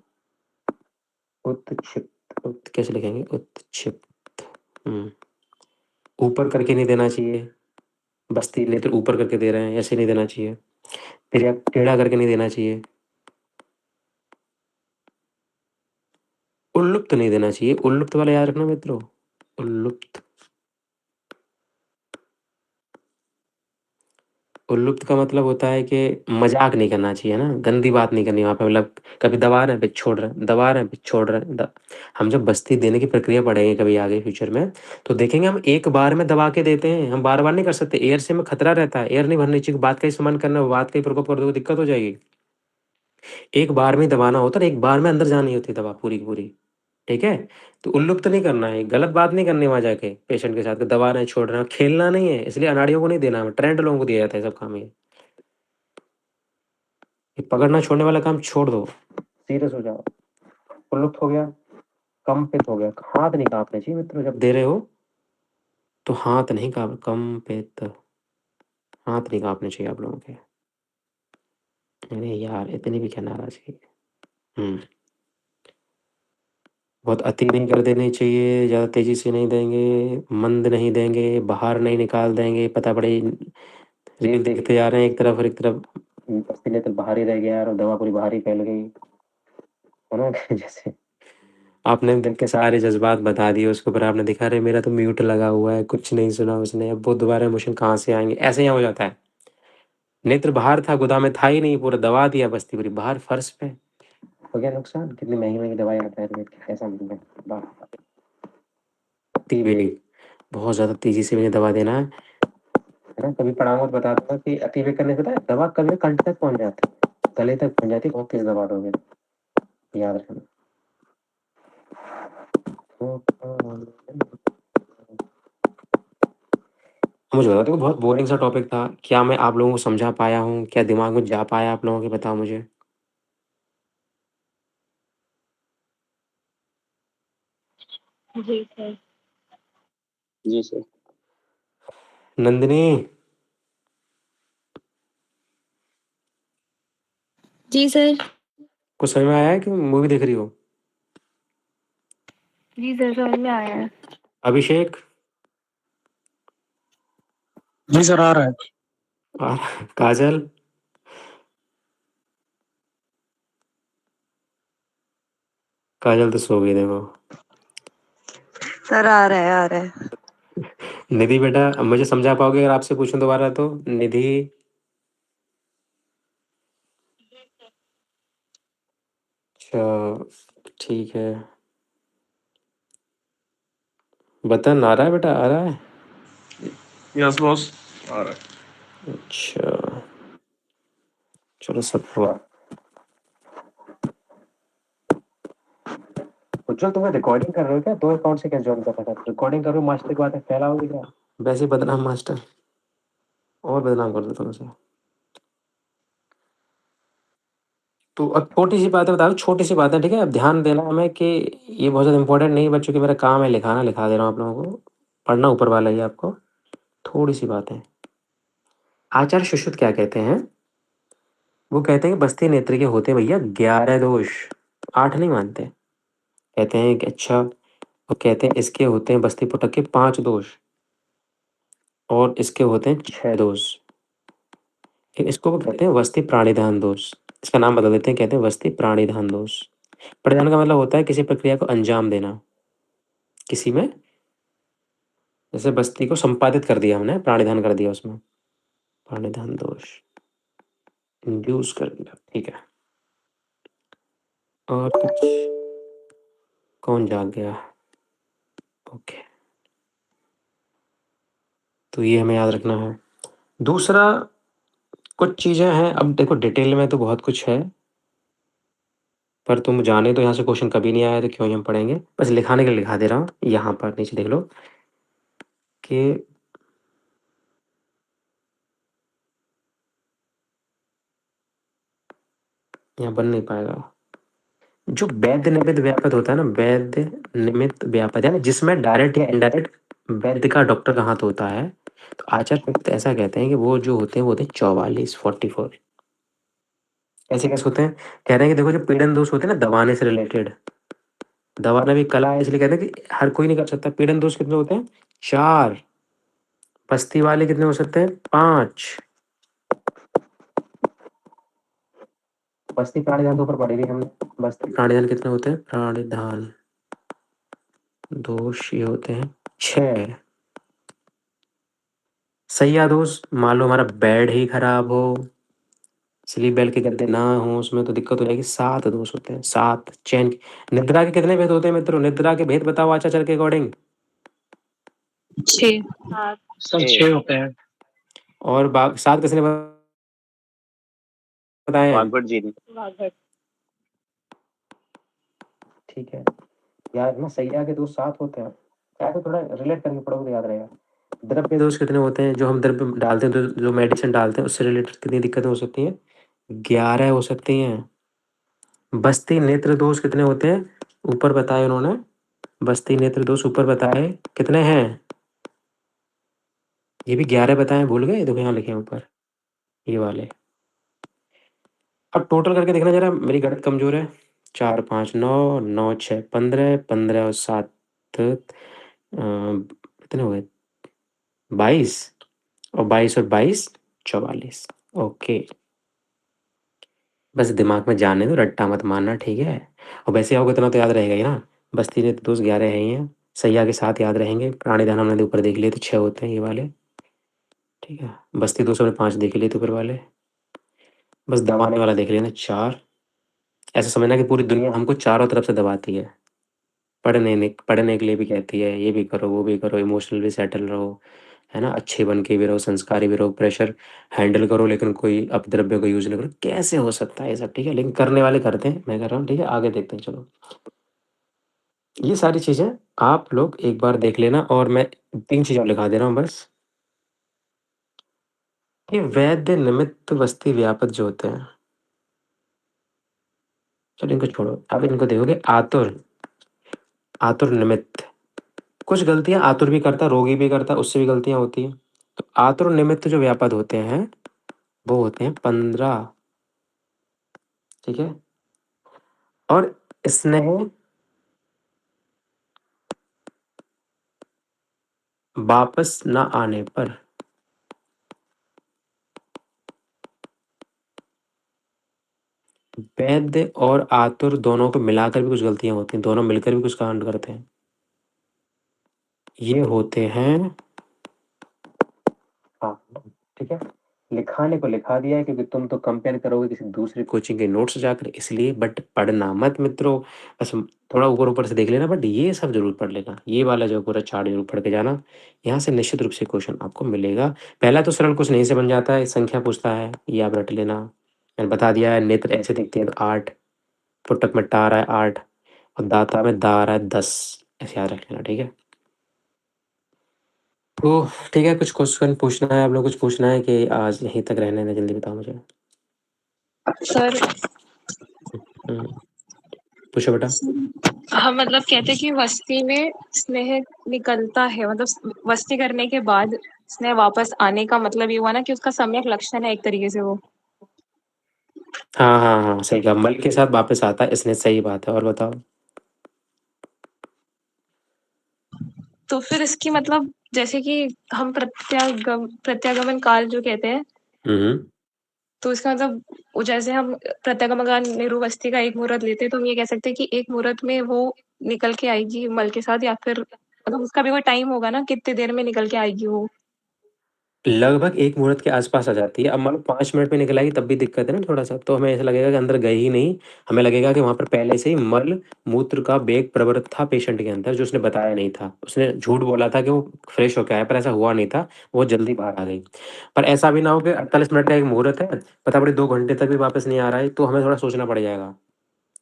उत्क्षिप्त, कैसे लिखेंगे? उत्क्षिप्त। ऊपर करके नहीं देना चाहिए। बस्ती नेत्र ऊपर करके दे रहे हैं, ऐसे नहीं देना चाहिए। फिर या टेढ़ा करके नहीं देना चाहिए। उल्लुप्त नहीं देना चाहिए, उल्लुप्त वाला याद रखना मित्रों, उल्लुप्त। उल्लुप्त का मतलब होता है कि मज़ाक नहीं करना चाहिए ना, गंदी बात नहीं करनी वहाँ पे, मतलब कभी दबा रहे हैं, फिर छोड़ रहे हैं, दबा रहे हैं, फिर छोड़ रहे हैं। हम जब बस्ती देने की प्रक्रिया पढ़ेंगे कभी आगे फ्यूचर में, तो देखेंगे हम एक बार में दबा के देते हैं, हम बार-बार नहीं कर सकते, एयर से हमें खतरा रहता है, एयर नहीं भरनी चाहिए, बात का ही सम्मान करना, बात का ही प्रकोप कर दोगे दिक्कत हो जाएगी। एक बार में दबाना होता है और एक बार में अंदर जानी होती है दवा पूरी की पूरी, ठीक है? तो उल्लुप्त नहीं करना है, गलत बात नहीं करनी वहाँ जाके पेशेंट के साथ कि दबा रहे हैं, छोड़ रहे हैं, खेलना नहीं है, इसलिए अनाड़ियों को नहीं देना है, ट्रेंड लोगों को दिया जाता है सब काम ये। ये पकड़ना छोड़ने वाला काम छोड़ दो, सीरियस हो जाओ। उल्लुप्त हो गया, कंपित हो गया, हाथ नहीं काँपने चाहिए मित्रों जब दे रहे हो, तो हाथ नहीं कंपित, हाथ नहीं काँपने चाहिए आप लोगों के। अरे यार! इतनी भी क्या नाराज़गी। हुँ। बहुत अति नहीं कर देनी चाहिए, ज़्यादा तेज़ी से नहीं देंगे, मंद नहीं देंगे, बाहर नहीं निकाल देंगे, पता पड़े रील देखते जा रहे हैं एक तरफ और एक तरफ बस्ती नेत्र बाहर ही रह गया यार और दवा पूरी बाहर ही फैल गई, है ना? जैसे आपने दिल के सारे जज़्बात बता दिए उसके ऊपर, आपने देखा अरे मेरा तो म्यूट लगा हुआ है, कुछ नहीं सुना उसने, अब वो दोबारा इमोशन कहाँ से आएँगे? ऐसे यहाँ हो जाता है। नेत्र बाहर था, गोदाम में था ही नहीं, पूरा दबा दिया बस्ती पूरी बाहर फर्श पे। हो गया नुकसान, कितनी महँगी-महँगी दवाई आता है रेट की, ऐसा मतलब है। अति वेग, बहुत ज़्यादा तेज़ी से मुझे दवा देना है ना? कभी पढ़ाऊँगा तो बता दूँगा कि अति वेग करने से पता है दवा कभी कंठ तक पहुँच जाती है, गले तक पहुँच जाती है, बहुत तेज़ दबा दोगे, याद रखना। मुझे बताओ, देखो बहुत बोरिंग सा टॉपिक था, क्या मैं आप लोगों को समझा पाया हूँ? क्या दिमाग में जा पाया आप लोगों के? बताओ मुझे। जी सर। जी सर। नंदिनी, जी सर। कुछ समझ में आया है कि मूवी देख रही हो? जी सर, समझ में आया है। अभिषेक? जी सर, आ रहा है। और काजल? काजल तो सो गई देखो। सर आ रहा है, आ रहा है। निधि बेटा, अब मुझे समझा पाओगे अगर आपसे पूछूं दोबारा तो? निधि, अच्छा ठीक है। बतन आ रहा है बेटा, आ रहा है? यस बॉस, आ रहा है। अच्छा चलो, सब हुआ। उज्जवल, तुम्हें रिकॉर्डिंग कर रहे हो क्या? दो अकाउंट से क्या ज्वाइन कर रखा है? रिकॉर्डिंग करो, मास्टर की बात है, फैलाओगे क्या? वैसे ही बदनाम मास्टर, और बदनाम कर दो तुमसे। तो अब छोटी सी बात है, बता रहा हूँ, छोटी सी बात है, ठीक है? अब ध्यान देना हमें कि ये बहुत ज़्यादा इंपॉर्टेंट नहीं है बच्चों, की मेरा काम है लिखाना, लिखा दे रहा हूँ आप लोगों को। पढ़ना ऊपर वाला ही है आपको। थोड़ी सी बात है। आचार्य सुश्रुत क्या कहते हैं? वो कहते हैं कि बस्ती नेत्र के होते हैं भैया 11 दोष, 8 नहीं मानते। कहते हैं कि अच्छा, वो कहते हैं इसके होते हैं बस्ती पुटक के 5 दोष, और इसके होते हैं 6 दोष। इसको वो कहते हैं वस्ती प्राणिधान दोष। इसका नाम बदल देते हैं, कहते हैं वस्ती प्राणिधान दोष। प्राणिधान का मतलब होता है किसी प्रक्रिया को अंजाम देना, किसी में, जैसे बस्ती को संपादित कर दिया हमने, प्राणिधान कर दिया उसमें, प्राणिधान दोष, इंड्यूस कर दिया, ठीक है। और कुछ? कौन जाग गया? ओके, तो ये हमें याद रखना है। दूसरा, कुछ चीज़ें हैं, अब देखो डिटेल में तो बहुत कुछ है, पर तुम जाने तो यहाँ से क्वेश्चन कभी नहीं आया तो क्यों ही हम पढ़ेंगे। बस लिखाने के लिए लिखा दे रहा हूँ, यहाँ पर नीचे देख लो कि यहाँ बन नहीं पाएगा। जो वैध निमित्त व्यापक होता है ना, वैध निमित्त व्यापक, यानी जिसमें डायरेक्ट या इनडायरेक्ट वैद्य का डॉक्टर का हाथ होता है, तो आचार्य वक्त ऐसा कहते हैं कि वो जो होते हैं वो होते हैं 44। ऐसे कैसे होते हैं? कह रहे हैं कि देखो, जो पीड़न दोष होते हैं ना, दबाने से रिलेटेड, दबाना भी कला है, इसलिए कहते हैं कि हर कोई नहीं कर सकता। पीड़न दोष कितने होते हैं? 4। बस्ती वाले कितने हो सकते हैं? 5। बस्ती प्राणिधान तो ऊपर पढ़ेगी हमने। बस्ती प्राणिधान कितने होते हैं? प्राणिधान दोष ये होते हैं 6। सैया दोष, मान लो हमारा बेड ही खराब हो, स्लीप बेल्ट के गद्दे ना हो उसमें, तो दिक्कत हो जाएगी। 7 दोष होते हैं, 7 चैन निद्रा के कितने भेद होते हैं मित्रों? निद्रा के भेद बताओ आचार्य के अकॉर्डिंग। 6। सर 6 होते हैं। और 7 किसने बताए हैं? वागभट जी ने। ठीक है यार, ना सैया के दोष 7 होते हैं, क्या तो थोड़ा रिलेट करके पढ़ोगे तो याद रहेगा। द्रव्य दोष कितने होते हैं? जो हम द्रव्य डालते हैं, तो जो मेडिसिन डालते हैं उससे रिलेटेड कितनी दिक्कतें हो सकती हैं? 11 हो सकती हैं। बस्ती नेत्र दोष कितने होते हैं? ऊपर बताए उन्होंने, बस्ती नेत्र दोष ऊपर बताए कितने हैं? ये भी 11 बताए, भूल गए? देखो यहाँ लिखे हैं ऊपर, ये वाले। अब टोटल करके देखना जरा, मेरी गणित कमजोर है। 4 5 9, 9 6 15, 15 और 7 कितने हो गए? 22, और 22 और 22 44। ओके, बस दिमाग में जाने दो, रट्टा मत मारना, ठीक है? और वैसे आओगे इतना तो याद रहेगा ही ना। बस्ती ने दोस्त 11 है ही हैं, सैया के साथ याद रहेंगे। प्राणिधान हमने ऊपर देख लिए तो 6 होते हैं ये वाले, ठीक है? बस्ती दोस्त हमने 5 देख लिए थे ऊपर वाले। बस दबाने वाला देख लेना 4। ऐसा समझना कि पूरी दुनिया हमको चारों तरफ से दबाती है, पढ़ने के लिए भी कहती है, ये भी करो वो भी करो, इमोशनल भी सेटल रहो, है ना, अच्छे बन के भी रहो, संस्कारी भी रहो, प्रेशर हैंडल करो, लेकिन कोई अपद्रव्य को यूज नहीं करो। कैसे हो सकता है ये सब? ठीक है, लेकिन करने वाले करते हैं, मैं कर रहा हूँ, ठीक है? आगे देखते हैं, चलो। ये सारी चीजें आप लोग एक बार देख लेना, और मैं 3 चीजें और लिखा दे रहा हूँ बस। ये वैद्य निमित्त वस्ती व्यापक जो होते हैं, चलो इनको छोड़ो, अब इनको देखोगे। आतुर, आतुर निमित्त, कुछ गलतियां आतुर भी करता, रोगी भी करता, उससे भी गलतियां होती हैं। तो आतुर निमित्त जो व्यापद होते हैं वो होते हैं 15, ठीक है? और स्नेह वापस न आने पर, वैद्य और आतुर दोनों को मिलाकर भी कुछ गलतियां होती हैं, दोनों मिलकर भी कुछ कांड करते हैं। ये होते हैं हाँ, ठीक है? लिखाने को लिखा दिया है क्योंकि तुम तो कंपेयर करोगे किसी दूसरे कोचिंग के नोट्स जाकर इसलिए, बट पढ़ना मत मित्रों। बस थोड़ा ऊपर-ऊपर से देख लेना, बट ये सब ज़रूर पढ़ लेना। ये वाला जो पूरा चार्ट ज़रूर पढ़ के जाना। यहाँ से निश्चित रूप से क्वेश्चन आपको मिलेगा। पहला तो सरल कुछ नहीं से बन जाता है, संख्या पूछता है, ये आप रट लेना। मैंने बता दिया है, नेत्र ऐसे दिखते हैं तो 8, पुस्तक में टा आ रहा है 8 और दाता में दा आ रहा है 10, ऐसे याद रख लेना, ठीक है? तो ठीक है, कुछ क्वेश्चन पूछना है आप लोग, कुछ पूछना है कि आज यहीं तक रहने दें? जल्दी बताओ मुझे। सर पूछो बेटा। हम मतलब कहते हैं कि वस्ती में स्नेह निकलता है, मतलब वस्ती करने के बाद स्नेह वापस आने का मतलब ये हुआ ना कि उसका सम्यक लक्षण है एक तरीके से वो। हाँ, हाँ, हाँ, सही कहा, मल के साथ वापस आता है इसने, सही बात है। और बताओ। तो फिर इसकी मतलब जैसे कि हम प्रत्यागमन काल जो कहते हैं, तो इसका मतलब वो जैसे हम प्रत्यागमन काल निरुवस्ती का एक मुहूर्त लेते हैं, तो हम ये कह सकते हैं कि एक मुहूर्त में वो निकल के आएगी मल के साथ, या फिर मतलब उसका भी कोई टाइम होगा ना, कितनी देर में निकल के आएगी वो? लगभग 1 मुहूर्त के आस-पास आ जाती है। अब मान लो 5 मिनट में निकल आएगी तब भी दिक्कत है ना थोड़ा-सा, तो हमें ऐसा लगेगा कि अंदर गई ही नहीं। हमें लगेगा कि वहाँ पर पहले से ही मल-मूत्र का वेग प्रवृत्त था पेशेंट के अंदर, जो उसने बताया नहीं था। उसने झूठ बोला था कि वो फ्रेश होके आया, पर ऐसा हुआ नहीं था, वो जल्दी बाहर आ गई। पर ऐसा भी ना हो कि 48 मिनट का एक मुहूर्त है, पता पड़े 2 घंटे तक भी वापस नहीं आ रहा है, तो हमें थोड़ा सोचना पड़ जाएगा।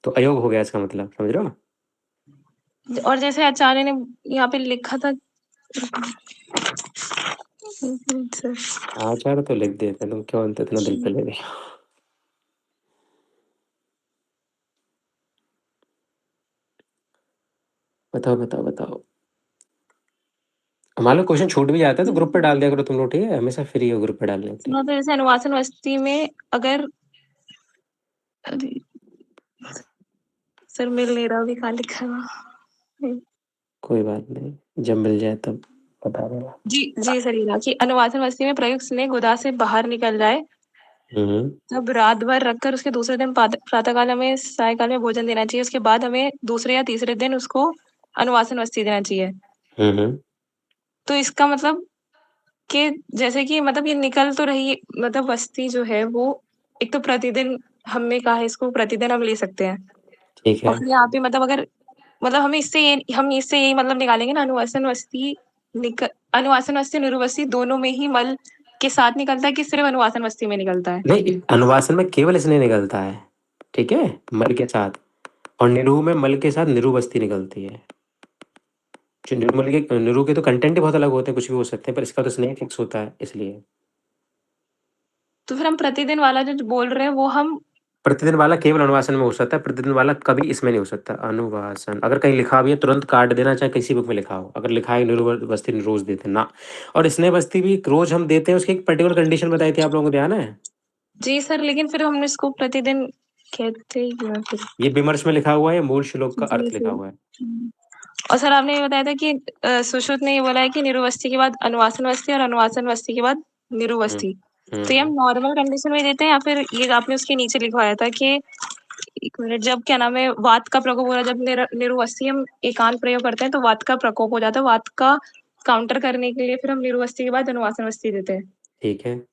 तो अयोग हो गया इसका मतलब, समझ रहे हो? और जैसे आचार्य ने यहाँ पे लिखा था आचार्य तो लिख देते, तुम क्यों इतना दिल पे ले रही हो? बताओ, बताओ, बताओ। मान लो क्वेश्चन छूट भी जाता है तो ग्रुप पे डाल दिया करो तुम लोग, ठीक है? हमेशा फ्री हो ग्रुप पे डालने के लिए। तो जैसे अनुवासन वस्ती में अगर सर मिल नहीं रहा अभी, कहाँ लिखा है? कोई बात नहीं, जब मिल जाए तब बता देना। जी सर, ये रहा कि अनुवासन वस्ती में प्रयुक्त स्नेह गुदा से बाहर निकल जाए, तब रात भर रखकर उसके दूसरे दिन प्रातःकाल हमें सायकाल में भोजन देना चाहिए। उसके बाद हमें दूसरे या तीसरे दिन उसको अनुवासन वस्ती देना चाहिए। तो इसका मतलब कि जैसे कि मतलब ये निकल तो रही, मतलब वस्ती जो है वो एक तो प्रतिदिन हमने कहा है इसको प्रतिदिन हम ले सकते हैं। ठीक है। और फिर यहाँ पे मतलब अगर मतलब हम इससे यही मतलब निकालेंगे ना, अनुवासन वस्ती निरुवस्ती दोनों में ही मल के साथ निकलता है कि सिर्फ अनुवासन वस्ती में निकलता है? नहीं, अनुवासन में केवल इसने निकलता है, ठीक है? मल के साथ, और निरू में मल के साथ निरुबस्ती निकलती है। जो निर्मल के निरू के तो कंटेंट ही बहुत अलग होते हैं, कुछ भी हो सकते हैं, पर इसका तो स्नेह फिक्स होता है इसलिए। तो फिर हम प्रतिदिन वाला जो बोल रहे हैं वो हम प्रतिदिन वाला केवल अनुवासन में हो सकता है, प्रतिदिन वाला कभी इसमें नहीं हो सकता। अनुवासन अगर कहीं लिखा भी है तुरंत काट देना, चाहे किसी बुक में लिखा हो। अगर लिखा है निरुबस्ती रोज देते ना, और स्नेह बस्ती भी रोज हम देते हैं, उसकी एक पर्टिकुलर कंडीशन बताई थी, आप लोगों को ध्यान है? जी सर, लेकिन फिर हमने इसको प्रतिदिन कहते ही क्यों फिर? ये विमर्श में लिखा हुआ है, मूल श्लोक का जी अर्थ लिखा सर। हुआ है। और सर आपने ये बताया था कि सुश्रुत ने ये बोला है कि निरुवस्ती के बाद अनुवासन वस्ती और अनुवासन वस्ती के बाद निरुवस्ती। तो ये हम नॉर्मल कंडीशन में देते हैं या फिर ये आपने उसके नीचे लिखवाया था कि एक मिनट, जब क्या नाम है वात का प्रकोप हो रहा है, जब निरुवस्ती हम एकांत प्रयोग करते हैं तो वात का प्रकोप हो जाता है, वात का काउंटर करने के लिए फिर हम निरुवस्ती के बाद अनुवासन वस्ती देते हैं। ठीक है।